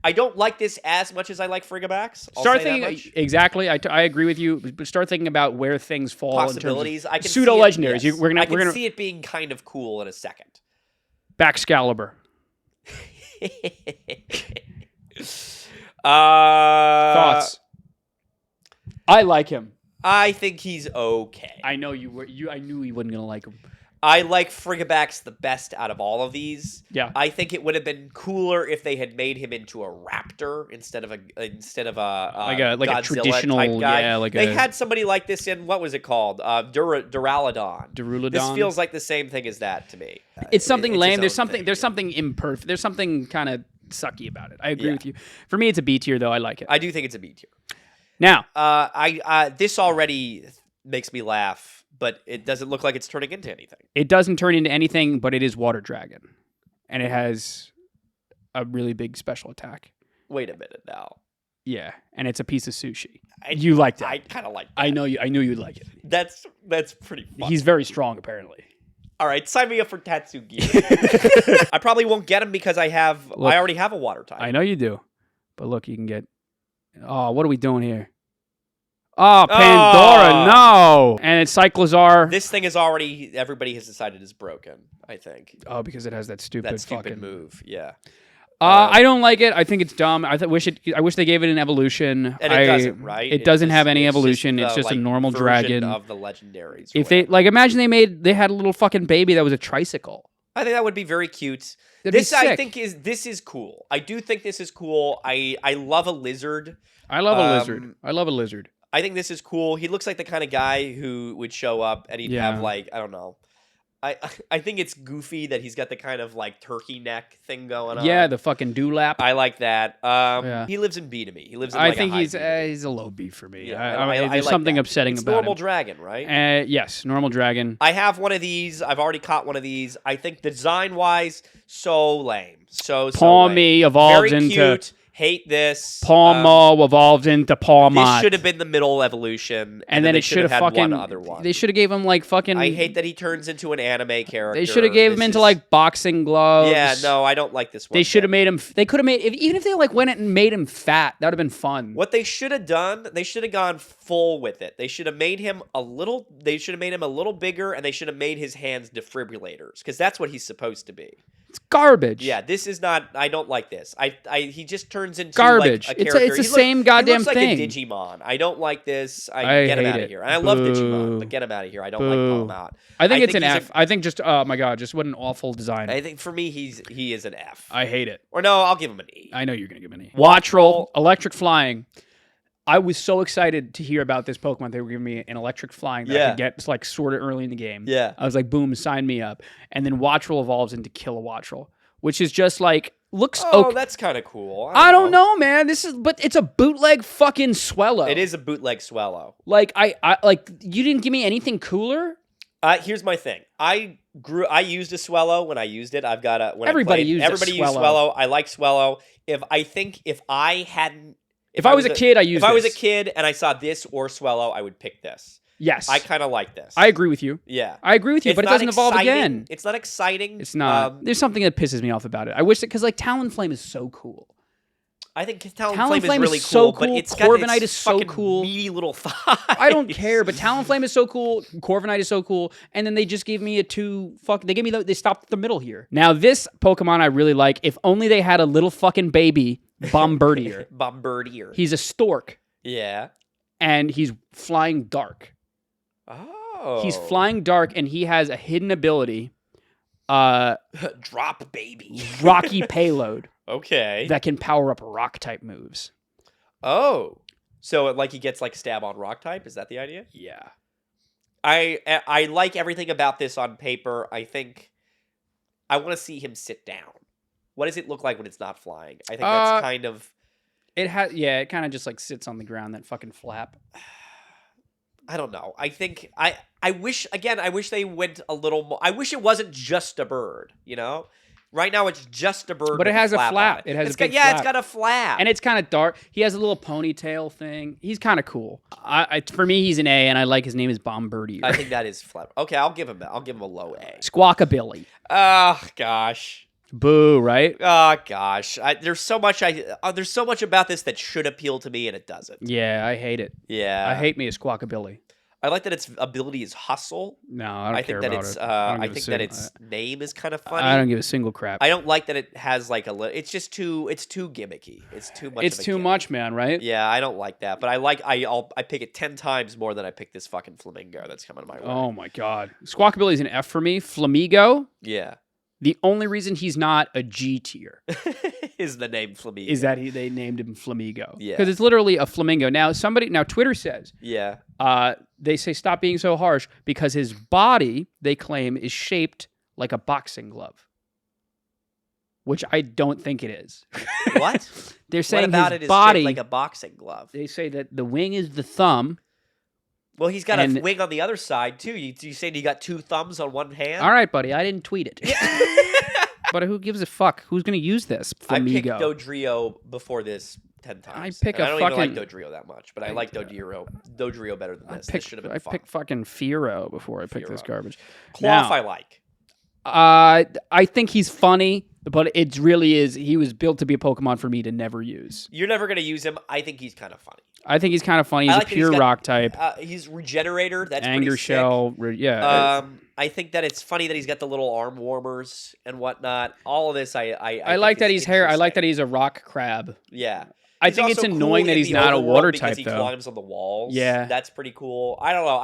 I don't like this as much as I like Frigabax. I'll Start say that thinking much. exactly. I agree with you. But start thinking about where things fall Possibilities. in I terms can of pseudo see legendaries. it, yes. We're I gonna can see it being kind of cool in a second. Baxcalibur. Thoughts? Thoughts. I like him. I think he's okay. I know you were. I knew you wasn't gonna like him. I like Frigabax the best out of all of these. Yeah. I think it would have been cooler if they had made him into a raptor instead of a Like a Godzilla traditional, type guy. yeah, like they a- had somebody like this in what was it called? Duraludon. Duraludon. This feels like the same thing as that to me. It's something It's lame. its There's own something. thing. There's something imperfect. There's something kind of sucky about it. I agree Yeah. with you. For me, it's a B tier though. I like it. I do think it's a B tier. Now, This already makes me laugh, but it doesn't look like it's turning into anything. it doesn't turn into anything, but it is Water Dragon, and it has a really big special attack. Wait a minute now. Yeah, and it's a piece of sushi. I- You like that? I kind of like that. I know you. I knew you'd like it. That's pretty fun. He's very strong, apparently. All right, sign me up for Tatsugi. I probably won't get him because I already have a water type. I know you do, but look, you can get. Oh, what are we doing here? Oh, Pandora, no! And it's Cyclizar. This thing is already everybody has decided is broken. I think Oh, because it has that stupid, that stupid fucking move. Yeah, I don't like it. I think it's dumb. I wish they gave it an evolution. and it doesn't, right? It doesn't just- have any it's evolution. It's the, just a like, normal version dragon. of the legendaries. If they imagine they had a little fucking baby that was a tricycle. I think that would be very cute. That'd be This I sick. think is cool. I do think this is cool. I love a lizard. I love a lizard. I love a lizard. I think this is cool. He looks like the kind of guy who would show up and he'd Yeah. have like, I don't know. I think it's goofy that he's got the kind of like turkey neck thing going on. Yeah, the fucking dewlap. I like that. Yeah. He lives in B to me. He lives in I like think a high he's B to me. he's a low B for me. Yeah, There's like something that. upsetting It's about normal him. dragon, right? Yes, normal dragon. I have one of these. I've already caught one of these. I think design wise, so lame. So Paw lame. Me evolves Very into cute. Hate this. Pawmo evolves into Pawmot. This should have been the middle evolution, and then they it should have had fucking. one other one. They should have gave him like fucking. I hate that he turns into an anime character. They should have gave him This into is- like boxing gloves. Yeah, no, I don't like this one. They should have bit. made him. They could have made even if they like went and made him fat. That would have been fun. What they should have done, they should have gone full with it. They should have made him a little. They should have made him a little bigger, and they should have made his hands defibrillators because that's what he's supposed to be. It's garbage. Yeah, this is not. I don't like this. He just turns into Garbage. Like, a It's character. the He same goddamn he looks thing. like a Digimon. I don't like this. I get him hate out it. of here. And I love Boo. Digimon, but get him out of here. I don't like Boo. calling him out. I think it's an he's F. I think just oh my god, just what an awful design. I think for me, he is an F. I hate it. Or no, I'll give him an E. I know you're gonna give me an E. Wattrel, electric flying. I was so excited to hear about this Pokemon. They were giving me an electric flying that I Yeah. could get like sort of early in the game. Yeah. I was like, boom, sign me up. And then Wattrel evolves into Kilowattrel, which is just like looks Oh, okay. that's kind of cool. I don't know, man. But it's a bootleg fucking Swellow. It is a bootleg Swellow. Like I like you didn't give me anything cooler. Here's my thing. I used a Swellow when I used it. I've got a when Everybody I played, used a everybody used Swellow. Swellow. I like Swellow. If I hadn't If I was a kid, I used If I was a this. kid and I saw this or Swellow, I would pick this. Yes. I kind of like this. I agree with you. Yeah. I agree with you, It's but it not doesn't evolve exciting. again. It's not exciting. It's not. There's something that pisses me off about it. I wish it because like Talonflame is so cool. I think Talonflame Talonflame is really is so cool, but cool. it's Corviknight got is so fucking cool. meaty little thighs. I don't care, but Talonflame is so cool. Corviknight is so cool, and then they just gave me They gave me they stopped the middle here. Now this Pokemon I really like. If only they had a little fucking baby Bombardier. Bombardier. He's a stork, Yeah. and he's flying dark. Oh. He's flying dark, and he has a hidden ability, Drop baby. Rocky Payload, Okay. that can power up rock type moves. Oh. So he gets stab on rock type? Is that the idea? Yeah. I like everything about this on paper. I think I want to see him sit down. What does it look like when it's not flying? I think that's kind of... It has, yeah, it kind of just sits on the ground, that fucking flap. I don't know. I think I wish they went a little more. I wish it wasn't just a bird, Right now it's just a bird. But it has a flap. It has it's a big got, flap. it's got a flap. And it's kind of dark. He has a little ponytail thing. He's kind of cool. For me, he's an A, and I like his name is Bombardier. I think that is flap. Okay, I'll give him a low A. Squawkabilly. Oh gosh. Boo, right? Oh gosh. There's so much about this that should appeal to me and it doesn't. Yeah, I hate it. Yeah. I hate me a Squawkabilly. I like that its ability is hustle. No, I don't care think that about it's it. I think that its name is kind of funny. I don't give a single crap. I don't like that it has it's just too gimmicky. It's too much. It's too much, man, right? Yeah, I don't like that. But I pick it 10 times more than I pick this fucking flamingo that's coming my way. Oh my god. Squawkabilly's an F for me. Flamigo. Yeah. The only reason he's not a G tier is the name Flamingo. is that they named him Flamigo. Yeah. Because it's literally a flamingo. Now Twitter says, yeah. They say stop being so harsh because his body, they claim, is shaped like a boxing glove. Which I don't think it is. What? They're saying what about his it is body, shaped like a boxing glove? They say that the wing is the thumb. Well, he's got a wing on the other side, too. You saying he got 2 thumbs on one hand? All right, buddy. I didn't tweet it. But who gives a fuck? Who's going to use this? Flamigo. I picked Dodrio before this 10 times. I don't even like Dodrio that much, but I like Dodrio better than this. This should have been fun. I picked fucking Fearow before I picked this garbage. Cloth I like. I think he's funny, but it really is. He was built to be a Pokemon for me to never use. You're never going to use him. I think he's kind of funny. I think he's kind of funny. He's a pure rock type. He's Regenerator. That's Anger pretty Shell. Sick. Yeah. I think that it's funny that he's got the little arm warmers and whatnot. All of this, I like that he's hair. I like that he's a rock crab. Yeah. I think it's annoying that he's not a water type, though. Because he climbs on the walls. Yeah. That's pretty cool. I don't know.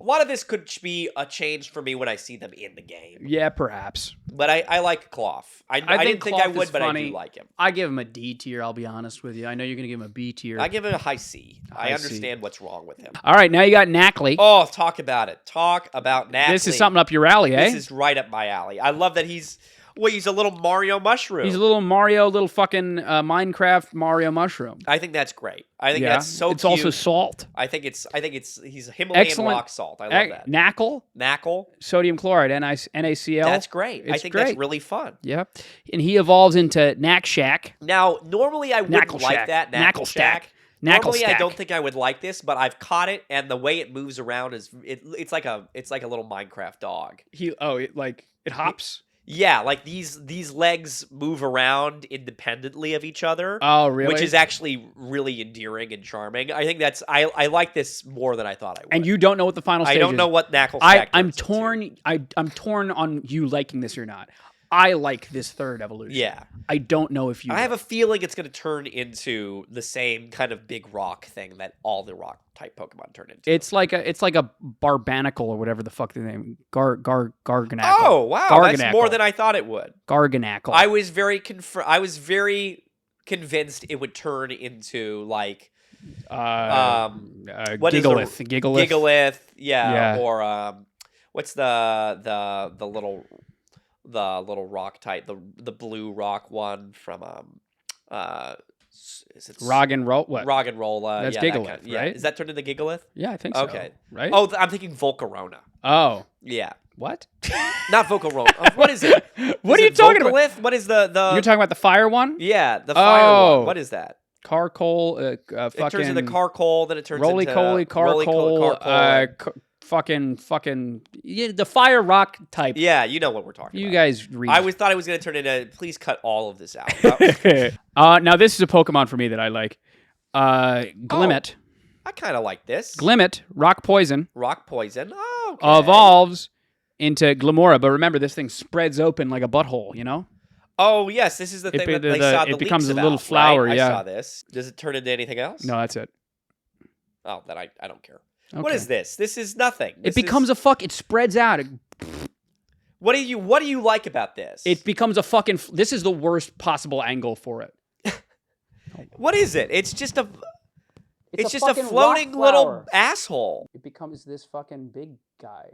A lot of this could be a change for me when I see them in the game. Yeah, perhaps. But I like Cloth. I didn't think I would, but I do like him. I give him a D tier, I'll be honest with you. I know you're going to give him a B tier. I give him a high C. I understand what's wrong with him. All right, now you got Knackley. Oh, talk about it. Talk about Knackley. This is something up your alley, eh? This is right up my alley. I love that he's a little Mario mushroom. He's a little fucking Minecraft Mario mushroom. I think that's great. I think that's so it's cute. Also salt. he's Himalayan rock salt. I love that. Knackle. Sodium chloride, NaCl. That's great. I think that's really fun. Yep. And he evolves into Knackshack. Now, normally I wouldn't like that. Knackle-Stack. Normally I don't think I would like this, but I've caught it, and the way it moves around it's like a little Minecraft dog. It hops. Yeah, these legs move around independently of each other. Oh, really? Which is actually really endearing and charming. I think I like this more than I thought I would. And you don't know what the final stage is. I don't know what Knackle-Stack I'm torn. I'm torn on you liking this or not. I like this third evolution. Yeah. I don't know if you... I have a feeling it's going to turn into the same kind of big rock thing that all the rock type Pokemon turn into. It's like a Barbanacle or whatever the fuck the name. Garganacle. Oh, wow. That's more than I thought it would. Garganacle. I was very convinced it would turn into what Gigalith. Gigalith, yeah. Or what's the little rock type, the blue rock one from is it Roggenrola? What? Roggenrola. That's Gigalith, right? Is that turned into Gigalith? Yeah, I think so. Okay. Right? Oh, I'm thinking Volcarona. Oh. Yeah. What? Not Volcarona. What is it? What are you talking Volcalith? about? What is the You're talking about the fire one? Yeah, the fire one. What is that? Carcoal, it turns into Carcoal, then it turns Roly-Coly, into Roly-Coly, Carcoal, fucking the fire rock type. Yeah, you know what we're talking You about. guys read. I thought I was going to turn into. Please cut all of this out. Now this is a Pokemon for me that I like. Glimmet. I kind of like this. Glimmet, rock poison, Rock poison. Oh, okay. evolves into Glimora. But remember, this thing spreads open like a butthole, you know? Oh, yes. This is the thing that they saw the it becomes leaks a little about, flower, right? yeah. I saw this. Does it turn into anything else? No, that's it. Oh, then I don't care. Okay. What is this? This is nothing. It becomes it spreads out. What do you like about this? It becomes a fucking, this is the worst possible angle for it. What is it? It's just a... It's just a fucking floating rock little flower. asshole. It becomes this fucking big guy.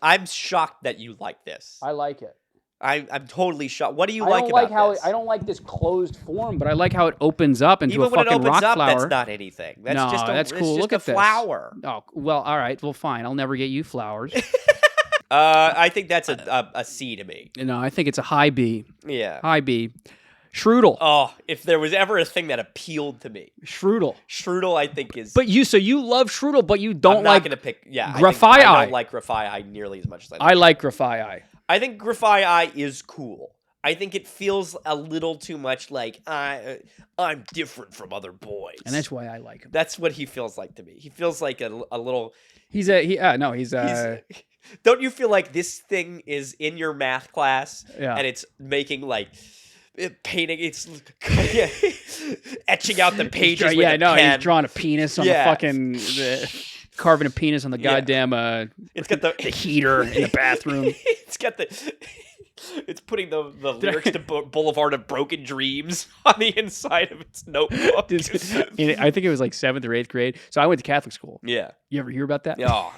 I'm shocked that you like this. I like it. I'm totally shocked. What do you I like don't about like how this? I don't like this closed form, but I like how it opens up into Even a when it fucking opens rock up, flower. that's not anything. That's No, just that's it's cool. just Look a at this. flower. Oh, well, all right. Well, fine. I'll never get you flowers. I think that's a C to me. No, I think it's a high B. Yeah. High B. Strudel. Oh, if there was ever a thing that appealed to me, Strudel. Strudel, I think is. But you love Strudel, but you don't I'm not like going to pick. Yeah, Grafai I Eye. don't like Grafai Eye nearly as much as I like Grafai. I think Grafai Eye is cool. I think it feels a little too much like I'm different from other boys, And that's why I like him. That's what he feels like to me. He feels like a little. He's Don't you feel like this thing is in your math class Yeah. and it's making like painting, it's etching out the pages with a pen. He's drawing a penis on the fucking carving a penis on the goddamn it's got the heater in the bathroom. It's putting the lyrics to Boulevard of Broken Dreams on the inside of its notebook. I think it was like 7th or 8th grade. So I went to Catholic school. Yeah. You ever hear about that? Oh.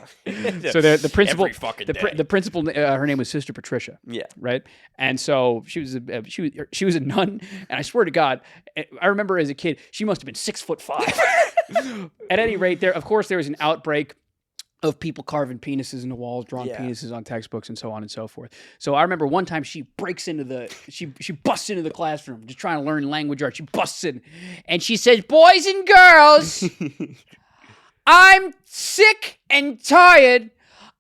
So the principal, Every fucking day. the principal, her name was Sister Patricia. Yeah. Right. And so she was a nun, and I swear to God, I remember as a kid, she must have been 6'5". At any rate, there was an outbreak of people carving penises in the walls, drawing penises on textbooks, and so on and so forth. So I remember one time she busts into the classroom, just trying to learn language arts. She busts in, and she says, "Boys and girls, I'm sick and tired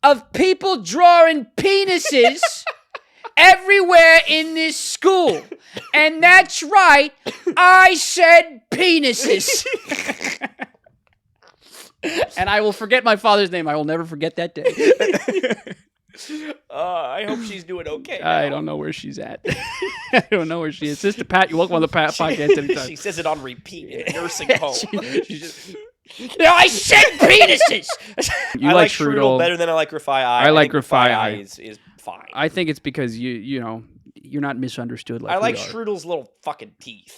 of people drawing penises everywhere in this school. And that's right, I said penises." And I will forget my father's name. I will never forget that day. I hope she's doing okay now. I don't know where she's at. I don't know where she is. Sister Pat, you're welcome on the podcast anytime. She says it on repeat in a nursing home. She just, no, I said penises. You I like Strudel better than I like Grafai Eye. I like think Grafai Eye. is fine. I think it's because you're not misunderstood like I like we are. Strudel's little fucking teeth.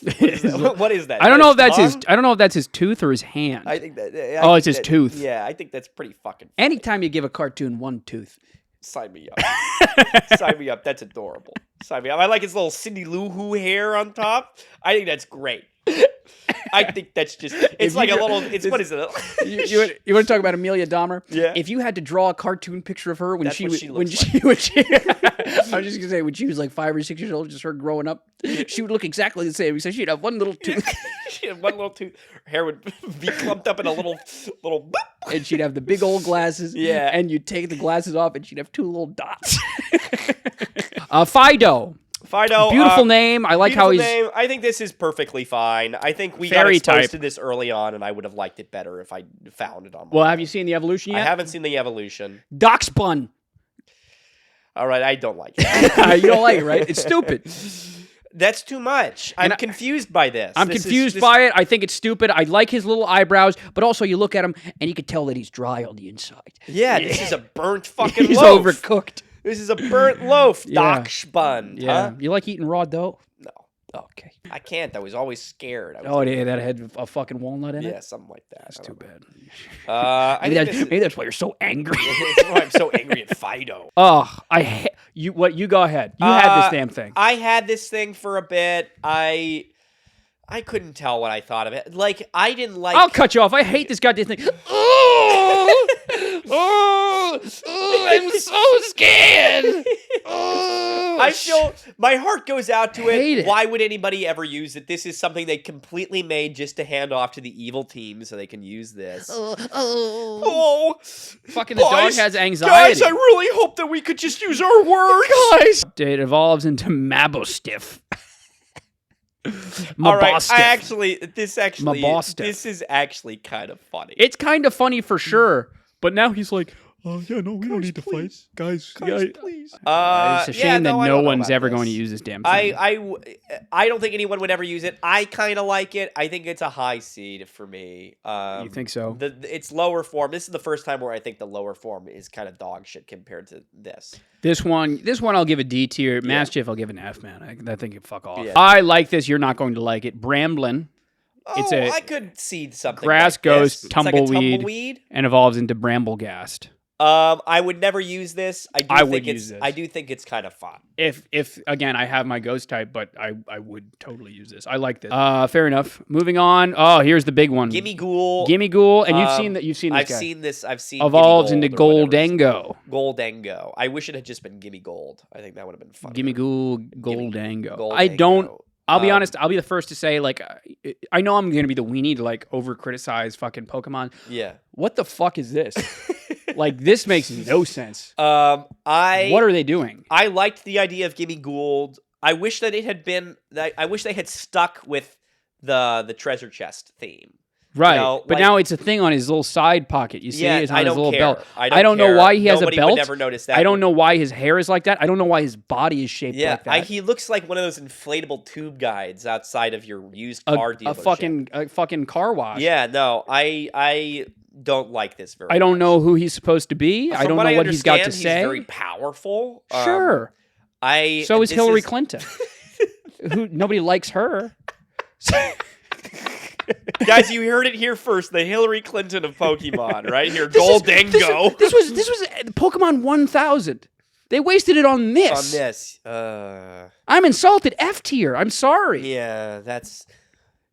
What is that? I don't know if that's tongue? I don't know if that's his tooth or his hand. I think that. It's his tooth. Yeah, I think that's pretty fucking. Anytime you give a cartoon one tooth, sign me up. Sign me up. That's adorable. Sign me up. I like his little Cindy Lou Who hair on top. I think that's great. I think that's just. It's like a little. What is it? you want to talk about Amelia Dahmer? Yeah. If you had to draw a cartoon picture of her when That's she what was she when looks she I was just gonna say when she was like 5 or 6 years old, just her growing up, she would look exactly the same. Except she'd have one little tooth. She had one little tooth. Her hair would be clumped up in a little. And she'd have the big old glasses. Yeah. And you'd take the glasses off, and she'd have 2 little dots. Fido. Beautiful name. I like how he's. Name. I think this is perfectly fine. I think we got Fairy exposed type. to this early on, and I would have liked it better if I found it on. Well, have you seen the evolution yet? I haven't seen the evolution. Doxbun. All right, I don't like it. You don't like it, right? It's stupid. That's too much. I'm confused by this. I'm confused by it. I think it's stupid. I like his little eyebrows, but also you look at him and you can tell that he's dry on the inside. Yeah, this is a burnt fucking He's loaf. overcooked. This is a burnt loaf. Yeah. Doxbun. Yeah. Huh? You like eating raw dough? No. Okay. I can't. I was always scared. Yeah, that had a fucking walnut in it? Yeah, something like that. That's too bad. Maybe That's why you're so angry. I'm so angry at Fido. Oh, you go ahead. You had this damn thing. I had this thing for a bit. I couldn't tell what I thought of it. Like, I didn't like... I'll cut you off. I hate this goddamn thing. Oh! I'm so scared. I feel my heart goes out to Hate it. it. Why would anybody ever use it? This is something they completely made just to hand off to the evil team so they can use this. Oh, Fucking the dog guys, has anxiety. Guys, I really hope that we could just use our words. Guys. It evolves into Mabostiff. All right, Mabostiff. this is actually kind of funny. It's kind of funny for sure, but now he's like, oh, yeah, no, we don't need to fight. Guys, please. It's a shame that no one's ever going to use this damn thing. I don't think anyone would ever use it. I kind of like it. I think it's a high seed for me. You think so? Its lower form. This is the first time where I think the lower form is kind of dog shit compared to this. This one I'll give a D tier. Mastiff, I'll give an F, man. I think it fuck off. Yeah. I like this. You're not going to like it. Bramblin. Oh, I could see something. Grass like ghost, this. tumbleweed, It's like a tumbleweed, and evolves into Bramblegast. I would never use this. I do think it's kind of fun. If again, I have my ghost type, but I would totally use this. I like this. Fair enough. Moving on. Oh, here's the big one. Gimme Ghoul. And you've seen this guy. I've seen evolves Gimme into Gold or Goldango. Goldango. I wish it had just been Gimme Gold. I think that would have been fun. Gimme Ghoul, Goldango. Goldango. I'll be honest. I'll be the first to say, like, I know I'm going to be the weenie to like over criticize fucking Pokemon. Yeah. What the fuck is this? Like, this makes no sense. What are they doing? I liked the idea of Gimme Gold. I wish that it had been. I wish they had stuck with the treasure chest theme. Right, you know, but like, now it's a thing on his little side pocket. You see, it's on I his don't little care. belt. I don't know why he has Nobody a belt. would never notice that. I don't know why his hair is like that. I don't know why his body is shaped like that. He looks like one of those inflatable tube guides outside of your used car dealership. A fucking car wash. Yeah, no, I don't like this very much. I don't know who he's supposed to be. I don't know what he's got to say. He's very powerful. Sure. So is Hillary Clinton. Who nobody likes her. Guys, you heard it here first. The Hillary Clinton of Pokemon, right here. Goldango. This was Pokemon 1000. They wasted it on this. On this. I'm insulted. F tier. I'm sorry. Yeah, that's.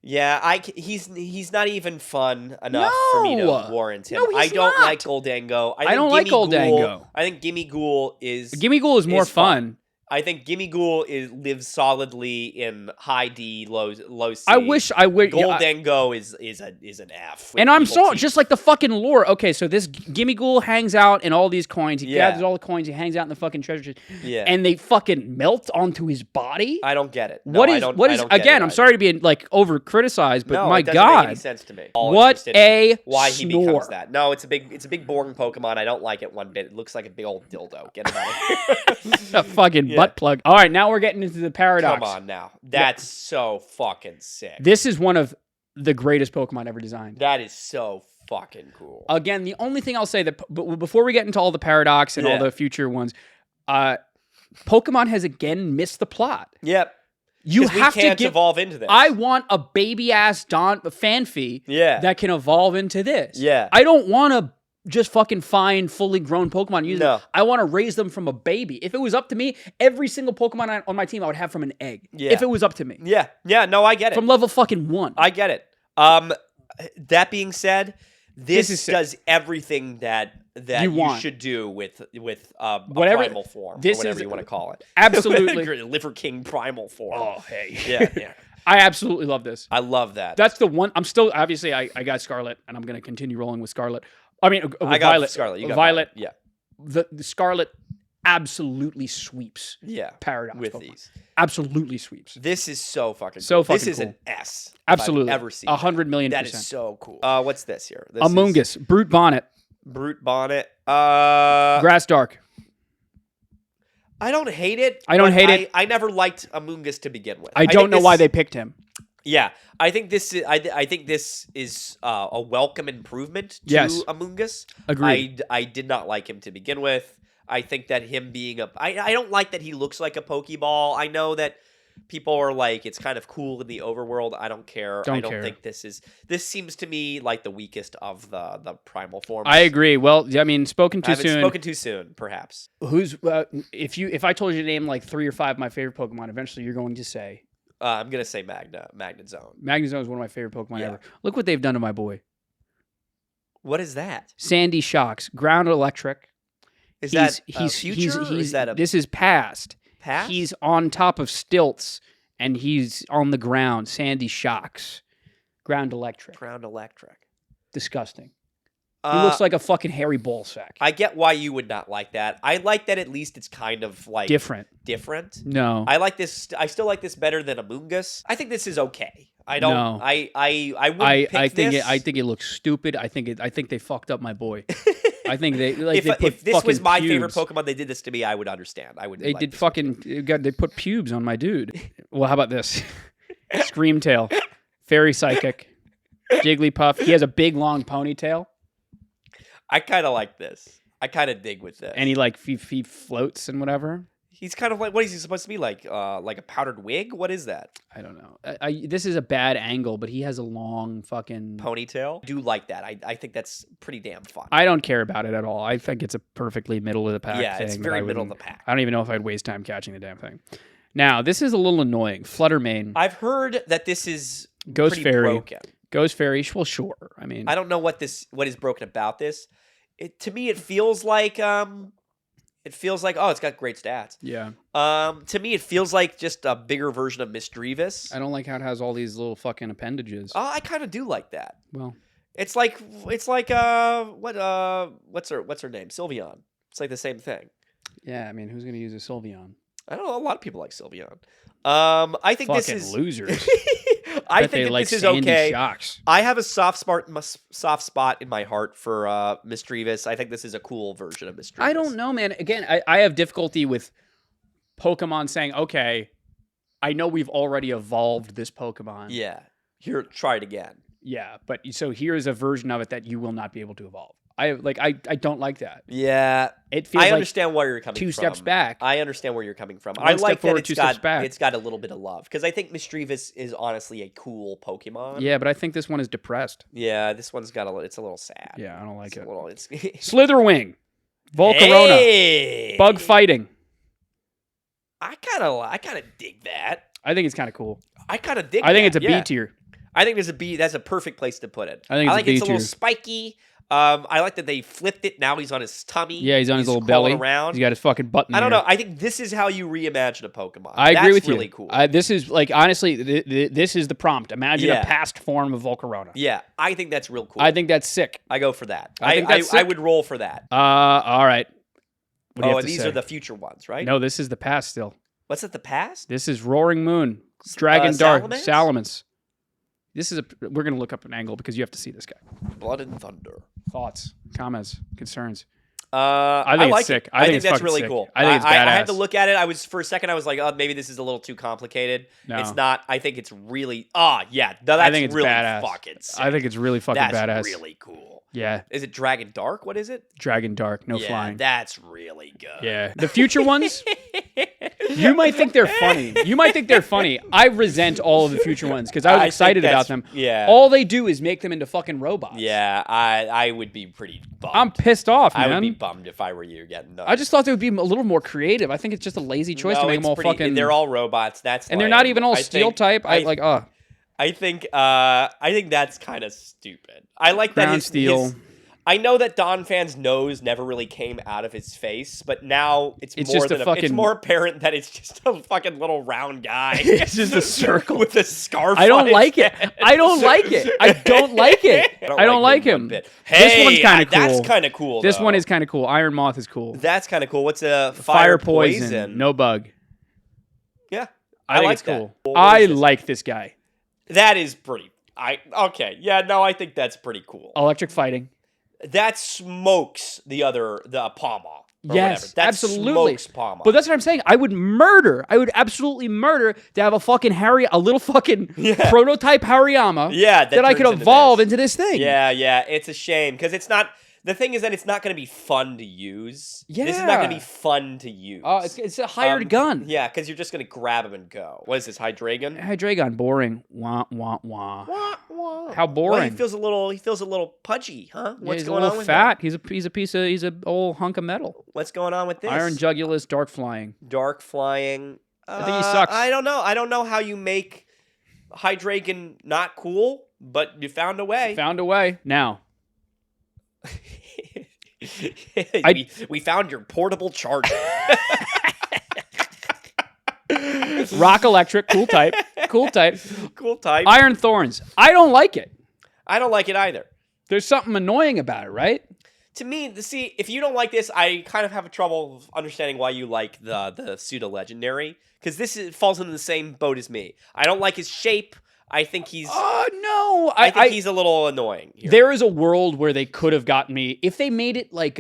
Yeah, he's not even fun enough for me to warrant him. No, I don't like Goldango. I don't like Goldango. I think Gimme Ghoul is. Gimme Ghoul is more fun. I think Gimme Ghoul lives solidly in high D, low C. I wish. Goldango is an F. And I'm sorry, just like the fucking lore. Okay, so this Gimme Ghoul hangs out in all these coins. He gathers all the coins. He hangs out in the fucking treasure chest. Yeah. And they fucking melt onto his body. I don't get it. No, what is? Again, I'm sorry to be like over criticized, but my it doesn't God, make any sense to me. What a why snore. He becomes that? No, it's a big boring Pokemon. I don't like it one bit. It looks like a big old dildo. Get it out of here. A fucking butt plug. All right, now we're getting into the paradox. Come on now. That's so fucking sick. This is one of the greatest Pokemon ever designed. That is so fucking cool. Again, the only thing I'll say that before we get into all the paradox and all the future ones, Pokemon has again missed the plot. Yep. You have to evolve into this. I want a baby ass Fanfi that can evolve into this. Yeah. I don't want to just fucking find fully grown Pokemon. No. I want to raise them from a baby. If it was up to me, every single Pokemon on my team I would have from an egg. Yeah. If it was up to me. Yeah. Yeah, no, I get it. From level fucking 1. I get it. That being said, this does everything that you should do with a primal form, or whatever you want to call it. Absolutely. Liver King primal form. Oh, hey. Yeah. I absolutely love this. I love that. That's the one. I'm still, obviously, I got Scarlet, and I'm going to continue rolling with Scarlet. I mean, I got Violet. Scarlet. You got Violet. Yeah. The Scarlet absolutely sweeps. Yeah. Paradox with Pokemon. These. Absolutely sweeps. This is so fucking so cool. Fucking This is cool. an S. Absolutely. I've ever seen 100 million%. That is so cool. What's this here? This Amoonguss. Brute Bonnet. Brute Bonnet. Grass Dark. I don't hate it. I never liked Amoonguss to begin with. I don't know why they picked him. Yeah, I think this is. I think this is a welcome improvement to Amoonguss. Agreed. I did not like him to begin with. I think that him being I don't like that he looks like a Pokeball. I know that people are like, it's kind of cool in the overworld. I don't care. I don't think this seems to me like the weakest of the primal forms. I agree. Well, I mean, spoken too soon, perhaps. Who's if I told you to name like 3 or 5 of my favorite Pokemon, eventually you're going to say. I'm gonna say Magnezone. Magnezone is one of my favorite Pokemon ever. Look what they've done to my boy. What is that? Sandy Shocks, ground electric. Is that future? Or is that a This is past. past? He's on top of stilts and he's on the ground. Sandy Shocks, ground electric. ground electric. Disgusting. He looks like a fucking hairy ball sack. I get why you would not like that. I like that at least it's kind of like Different. No. No. I like this. I still like this better than Among Us. I think this is okay. I don't. No. I wouldn't pick this. I think it looks stupid. I think they fucked up my boy. I think they like they put if this was fucking my pubes. favorite Pokemon, they did this to me, I would understand. I would. They like did this. fucking they put pubes on my dude. Well, how about this? Screamtail, Fairy Psychic, Jigglypuff. He has a big long ponytail. I kind of like this. I kind of dig with this. And he floats and whatever. He's kind of like, what is he supposed to be like? Like a powdered wig? What is that? I don't know. This is a bad angle, but he has a long fucking Ponytail? I do like that. I think that's pretty damn fun. I don't care about it at all. I think it's a perfectly middle of the pack Yeah, thing. it's but very I middle of wouldn't- the pack. I don't even know if I'd waste time catching the damn thing. Now, this is a little annoying. Fluttermane, I've heard that this is Ghost pretty Fairy. broken. Ghost Fairy. Well, sure. I mean, I don't know what is broken about this. To me, it feels like oh, it's got great stats. yeah. To me, it feels like just a bigger version of Misdreavus. I don't like how it has all these little fucking appendages. Oh, I kind of do like that. Well, It's like what's her name? Sylveon. It's like the same thing. yeah. I mean, who's gonna use a Sylveon? I don't know. A lot of people like Sylveon. I think Fucking this is losers. I Bet think they that like this is Sandy okay. Shocks. I have a soft spot in my heart for Misdreavus. I think this is a cool version of Misdreavus. I don't know, man. Again, I have difficulty with Pokemon saying, okay, I know we've already evolved this Pokemon. Yeah. Here, try it again. Yeah, but so here's a version of it that you will not be able to evolve. I don't like that. Yeah. It feels I like understand where you're coming from. two steps back. I understand where you're coming from. One I step like forward, that two steps back. it's got a little bit of love because I think Misdreavus is honestly a cool Pokemon. Yeah, but I think this one is depressed. Yeah, this one's got it's a little sad. Yeah, I don't like It's it. a little it's Slitherwing, Volcarona, Hey! Bug Fighting. I kind of dig that. I think it's kind of cool. I kind of dig I think that, it's a yeah. B tier. I think there's a B. That's a perfect place to put it. I think it's a like B it's a little tier. spiky. I like that they flipped it. Now he's on his tummy. Yeah, he's on his little crawling belly. around. He's got his fucking butt in I don't there. know. I think this is how you reimagine a Pokemon. I agree with That's really you. cool. This is like honestly, this is the prompt. Imagine Yeah. a past form of Volcarona. Yeah, I think that's real cool. I think that's sick. I go for that. I think that's I sick. would roll for that. All right. What do you Oh, have and to these say? are the future ones, right? No, this is the past still. What's it? The past? This is Roaring Moon, Dragon Dark, Salamence? Salamence. This is we're gonna look up an angle because you have to see this guy. Blood and Thunder. Thoughts, comments, concerns. I think like it's sick. It. I think think it's that's fucking really sick. cool. I think it's I had to badass. look at it. For a second I was like, oh, maybe this is a little too complicated. No. It's not. I think it's really. Yeah. That's I think it's really badass. fucking sick. I think it's really fucking that's badass. really cool. Yeah, Is it Dragon Dark? What is it? Dragon Dark, no yeah, flying. that's really good. Yeah, the future ones. You might think they're funny. I resent all of the future ones because I was think excited about that's- them. Yeah. All they do is make them into fucking robots. Yeah, I would be pretty bummed. I'm pissed off, man. I would be bummed if I were you getting those. I just thought they would be a little more creative. I think it's just a lazy choice to make them all fucking. They're all robots. and they're not even all steel type. I think that's kind of stupid. I like that Ground steel. I know that Don Fan's nose never really came out of his face, but now it's more just than a fucking. it's more apparent that it's just a fucking little round guy. It's just a circle. with a scarf. I on don't his like it. head. I don't like it. I don't like it. I don't like him. one bit. This Hey, one's kinda That's cool. kind of cool. This though. one is kind of cool. Iron Moth is cool. That's kind of cool. What's a Fire poison. No bug. Yeah, I think like it's cool. that. What I is this? like this guy. That is pretty. Okay. Yeah. No, I think that's pretty cool. Electric fighting. That smokes the Palma. Yes, That absolutely. smokes Palma. But that's what I'm saying. I would absolutely murder to have a little fucking prototype Hariyama that I could turns into evolve this. into this thing. Yeah. It's a shame because it's not. The thing is that it's not going to be fun to use. This is not Yeah. going to be fun to use. It's a hired gun. Yeah, because you're just going to grab him and go. What is this, Hydreigon? Hydreigon, boring. Wah, wah, wah. Wah, wah. How boring. Well, he feels a little pudgy, huh? What's he's going a little on with fat. him? He's a old hunk of metal. What's going on with this? Iron Jugulus, dark flying. Dark flying. I think he sucks. I don't know. I don't know how you make Hydreigon not cool, but you found a way. Found a way. Now, We found your portable charger. Rock Electric, cool type. Cool type. Cool type. Iron Thorns. I don't like it. I don't like it either. There's something annoying about it, right? To me, see, if you don't like this, I kind of have a trouble understanding why you like the pseudo legendary, because falls into the same boat as me. I don't like his shape. I think he's. Oh no! I think he's a little annoying. Here. There is a world where they could have gotten me if they made it like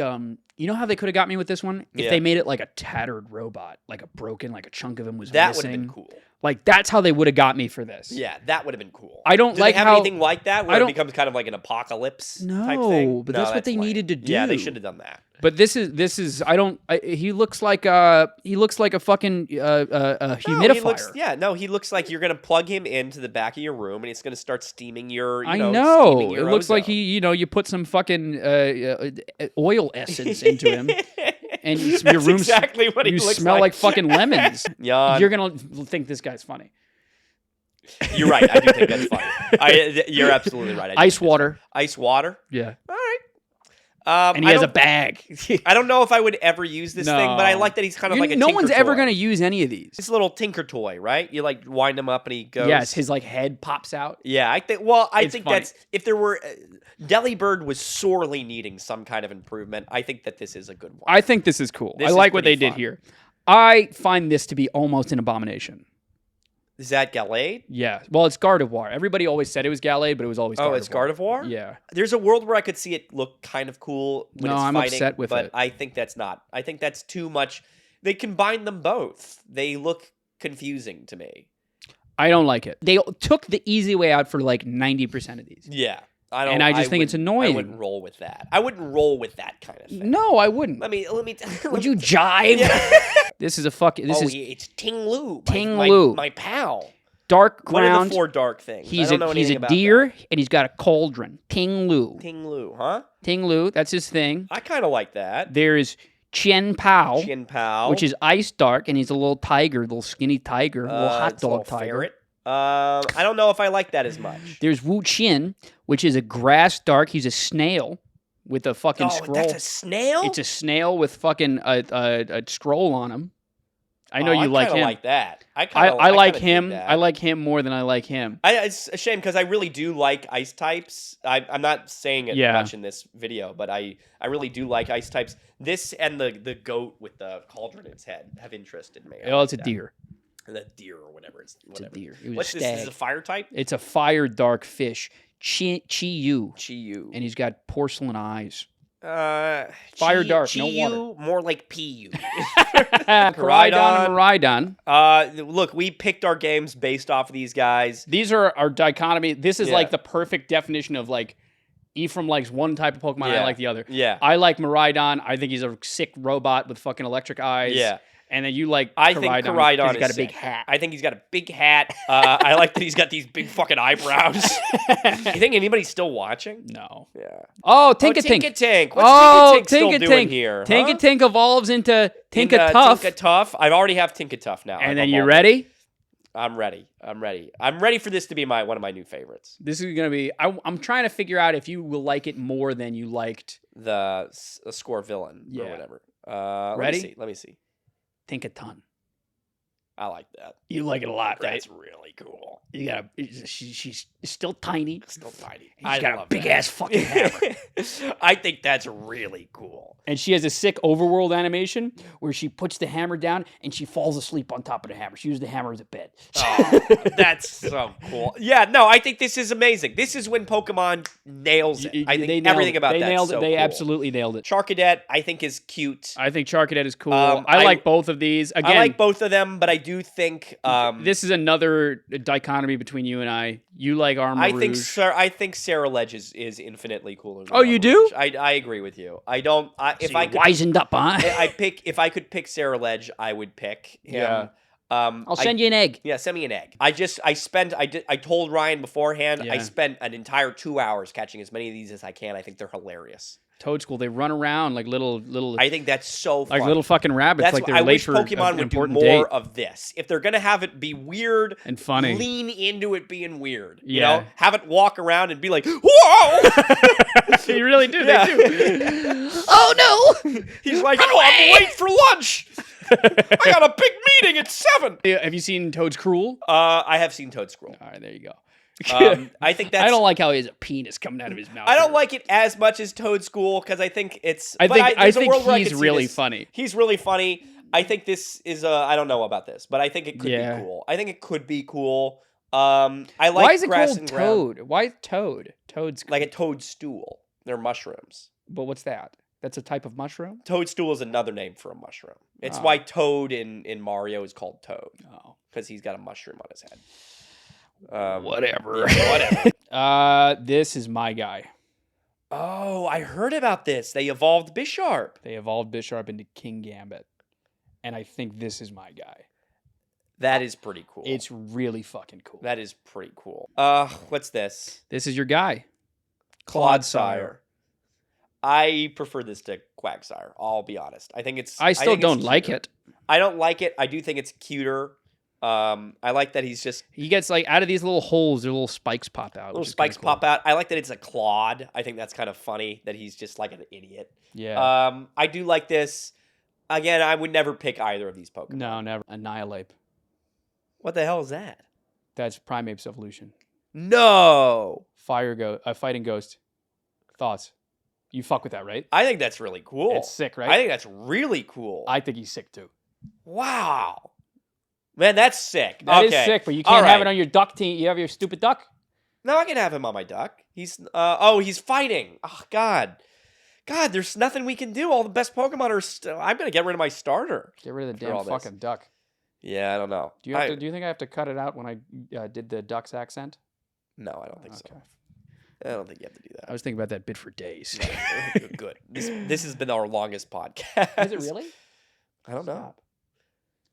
You know how they could have got me with this one? If they made it like a tattered robot, like a broken, like a chunk of him was that missing. Would have been cool. Like that's how they would have got me for this. Yeah, that would have been cool. I don't do like they have how anything like that where it becomes kind of like an apocalypse type thing. But that's what they needed to do. Yeah, they should have done that. But this is he looks like a fucking humidifier. He looks like you're gonna plug him into the back of your room and it's gonna start steaming your. I know. It looks like you put some fucking oil essence into him. And your room exactly what he you looks smell like fucking lemons. Yeah, you're gonna think this guy's funny. You're right. I do think that's funny. You're absolutely right. Ice water. Ice water. Yeah. All right. And he has a bag. I don't know if I would ever use this thing, but I like that he's kind of like a no tinker one's toy. ever going to use any of these. It's a little tinker toy, right? You like wind him up and he goes. Yes, his like head pops out. Yeah, I think. Well, I think funny. that's if there were. Delibird was sorely needing some kind of improvement. I think that this is a good one. I think this is cool. I like what they did here. I find this to be almost an abomination. Is that Gallade? Yeah. Well, it's Gardevoir. Everybody always said it was Gallade, but it was always Gardevoir. Oh, it's Gardevoir? Yeah. There's a world where I could see it look kind of cool when it's I'm fighting, upset with but it. I think that's not. I think that's too much. They combine them both. They look confusing to me. I don't like it. They took the easy way out for like 90% of these. Yeah. I just think it's annoying. I wouldn't roll with that. I wouldn't roll with that kind of thing. No, I wouldn't. Let me. Would you jive? Yeah. This is a fucking. It's Ting Lu. My pal. Dark ground. What are the 4 dark things? He's a deer, and he's got a cauldron. Ting Lu, huh? Ting Lu, that's his thing. I kind of like that. There's Qian Pao, which is ice dark, and he's a little tiger, little skinny tiger, little hot dog tiger. Ferret. I don't know if I like that as much. There's Wu Qin, which is a grass dark. He's a snail with a fucking scroll. That's a snail? It's a snail with fucking a scroll on him. I know you like him. I like that. I like him. I like him more than I like him. It's a shame because I really do like ice types. I'm not saying it much in this video, but I really do like ice types. This and the goat with the cauldron in its head have interested me. Oh, it's a deer. The deer or whatever. It's a deer. What's this? This is a fire type? It's a fire dark fish. Chi Yu. And he's got porcelain eyes. Fire dark, no water. More like Pu. Koraidon and Miraidon. Look, we picked our games based off of these guys. These are our dichotomy. This is like the perfect definition of like Ephraim likes one type of Pokemon, I like the other. Yeah. I like Miraidon. I think he's a sick robot with fucking electric eyes. Yeah. And then you like I think Koraidon he's got a big hat. I think he's got a big hat. I like that he's got these big fucking eyebrows. You think anybody's still watching? No. Yeah. Oh, Tinkatink. Tinkatink. What's Tinkatink still doing here? Tinkatink evolves into Tinkatuff. Tinkatuff. I already have Tinkatuff now. And then you ready? I'm ready. I'm ready for this to be one of my new favorites. This is going to be... I'm trying to figure out if you will like it more than you liked... The Score Villain or whatever. Ready? Let me see. Think a ton. I like that. You like it a lot, right? That's really cool. You got she's still tiny. Still tiny. She's got a big ass fucking hammer. I think that's really cool. And she has a sick overworld animation where she puts the hammer down and she falls asleep on top of the hammer. She uses the hammer as a bed. Oh, that's so cool. Yeah, no, I think this is amazing. This is when Pokemon nails it. I think everything about that is so They cool. absolutely nailed it. Charcadet, I think, is cute. I think Charcadet is cool. I like both of these. Again, I like both of them, but I do think this is another dichotomy between you and I. You like Armor Rouge. I think Sarah Ledge is infinitely cooler than Oh, you do? I agree with you. I don't. If I could, wisened up, huh? if I could pick Sarah Ledge, I would pick him. Yeah. I'll send you an egg. Yeah, send me an egg. I told Ryan beforehand. I spent an entire 2 hours catching as many of these as I can. I think they're hilarious. Toad School, they run around like little. I think that's so fun. Like little fucking rabbits. That's like they're I late wish for Pokemon an would do important more date. of this. If they're gonna have it be weird and funny, lean into it being weird. Yeah. You know, have it walk around and be like, "Whoa!" You really they do. Yeah. They do. Oh no! He's like, oh, I'm late for lunch. I got a big meeting at 7. Have you seen Toad's Cruel? I have seen Toad Scroll. All right, there you go. I think that's. I don't like how he has a penis coming out of his mouth. I don't like it as much as Toad School because I think it's. I think there's a world where I he's could see really this. funny. He's really funny. I think this is. I don't know about this, but I think it could be cool. I think it could be cool. I like. Why is it grass called and ground. Toad? Why Toad? Toad's Like a toadstool. They're mushrooms. But what's that? That's a type of mushroom? Toadstool is another name for a mushroom. It's Oh. why Toad in Mario is called Toad Oh. because he's got a mushroom on his head. Whatever. Yeah, whatever. This is my guy. Oh, I heard about this. They evolved Bisharp. They evolved Bisharp into King Gambit. And I think this is my guy. That is pretty cool. It's really fucking cool. That is pretty cool. What's this? This is your guy. Clodsire. I prefer this to Quagsire. I'll be honest. I think it's. I still think it's don't like cuter. it. I don't like it. I do think it's cuter. I like that he's just He gets like out of these little holes, their little spikes pop out. little spikes pop out. I like that it's a Claude. I think that's kind of funny that he's just like an idiot. Yeah. I do like this. Again, I would never pick either of these Pokemon. No, never. Annihilate. What the hell is that? That's Primeape's evolution. No. Fighting Ghost. Thoughts? You fuck with that, right? I think that's really cool. It's sick, right? I think that's really cool. I think he's sick too. Wow. Man, that's sick. That is Okay. sick, but you All can't have it right. on your duck team. You have your stupid duck. No, I can have him on my duck. He's he's fighting. Oh God. God, there's nothing we can do. All the best Pokemon are I'm gonna get rid of my starter. Get rid of the For all damn this. fucking duck. Yeah, I don't know. Do you think I have to cut it out when I did the duck's accent? No, I don't think so. Okay. I don't think you have to do I was thinking about that bit for days. that. Good. This has been our longest podcast. Is it really? I don't know. Stop.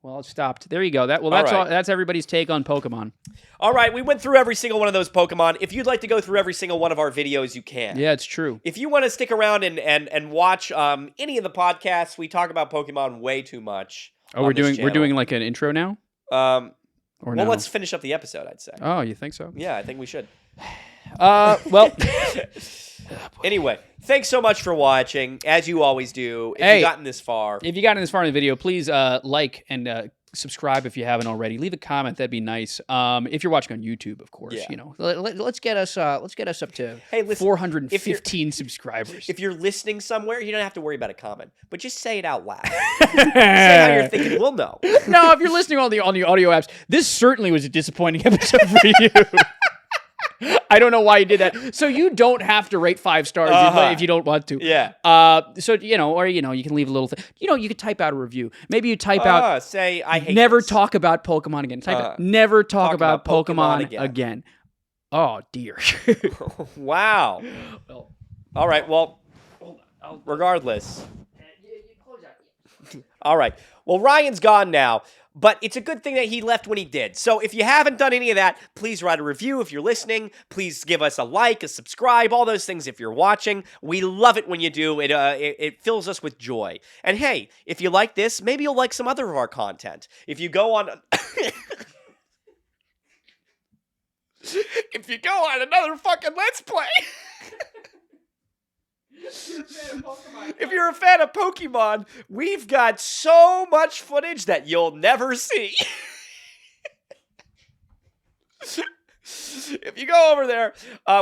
Well, it stopped. There you go. That's right. all. That's everybody's take on Pokemon. All right, we went through every single one of those Pokemon. If you'd like to go through every single one of our videos, you can. Yeah, it's true. If you want to stick around and watch any of the podcasts, we talk about Pokemon way too much. Oh, on we're this doing channel. like an intro now. Or Or well, no? let's finish up the episode. I'd say. Oh, you think so? Yeah, I think we should. Well. Anyway, thanks so much for watching, as you always do. If Hey. you've gotten this far, If you got this far in the video, please like and subscribe if you haven't already. Leave a comment; that'd be nice. If you're watching on YouTube, of course, Yeah. you know. Let's get us up to Hey, listen, 415 subscribers. if you're listening somewhere, you don't have to worry about a comment, but just say it out loud. Say how you're thinking. We'll know. No, if you're listening on the audio apps, this certainly was a disappointing episode for you. I don't know why you did that. So you don't have to rate 5 stars if you don't want to. Yeah. So you can leave a little thing. You could type out a review. Maybe you type out Say I hate. never this. talk about Pokemon again. Type out, never talk about Pokemon again. again. Oh dear. Wow. Well, All right. Well, hold on. regardless. All right. Well, Ryan's gone now, but it's a good thing that he left when he did. So if you haven't done any of that, please write a review. If you're listening, please give us a like, a subscribe, all those things if you're watching. We love it when you do. It fills us with joy. And hey, if you like this, maybe you'll like some other of our content. If you go on... if you go on another fucking Let's Play... If you're a fan of Pokemon, we've got so much footage that you'll never see. If you go over there,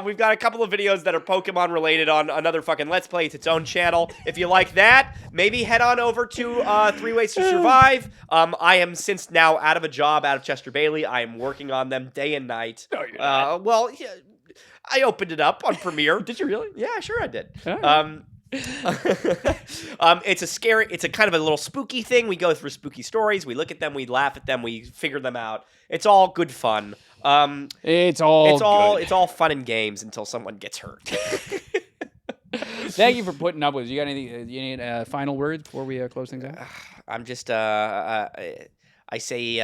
we've got a couple of videos that are Pokemon related on another fucking Let's Play. It's its own channel. If you like that, maybe head on over to 3 Ways to Survive. I am since now out of a job out of Chester Bailey. I am working on them day and night. No, you're not. Well, yeah, I opened it up on Premiere. Did you really? Yeah, sure I did. Oh. It's a kind of a little spooky thing. We go through spooky stories. We look at them. We laugh at them. We figure them out. It's all good fun. It's all fun and games until someone gets hurt. Thank you for putting up with us. You got anything? You need a final word before we close things out? I'm just I say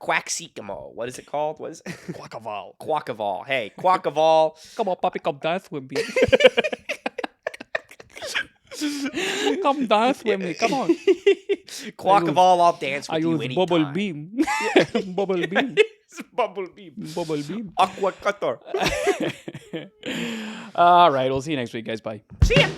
Quaxicamo. What is it called? What is it? Quackaval. Quackaval. Hey, Quackaval. Come on, puppy, come dance with me. Come dance with me. Come on. Quackaval, I'll dance with I you use anytime. bubble beam. Bubble beam. Bumblebee. Bumblebee. Aqua cutter. All right. We'll see you next week, guys. Bye. See ya.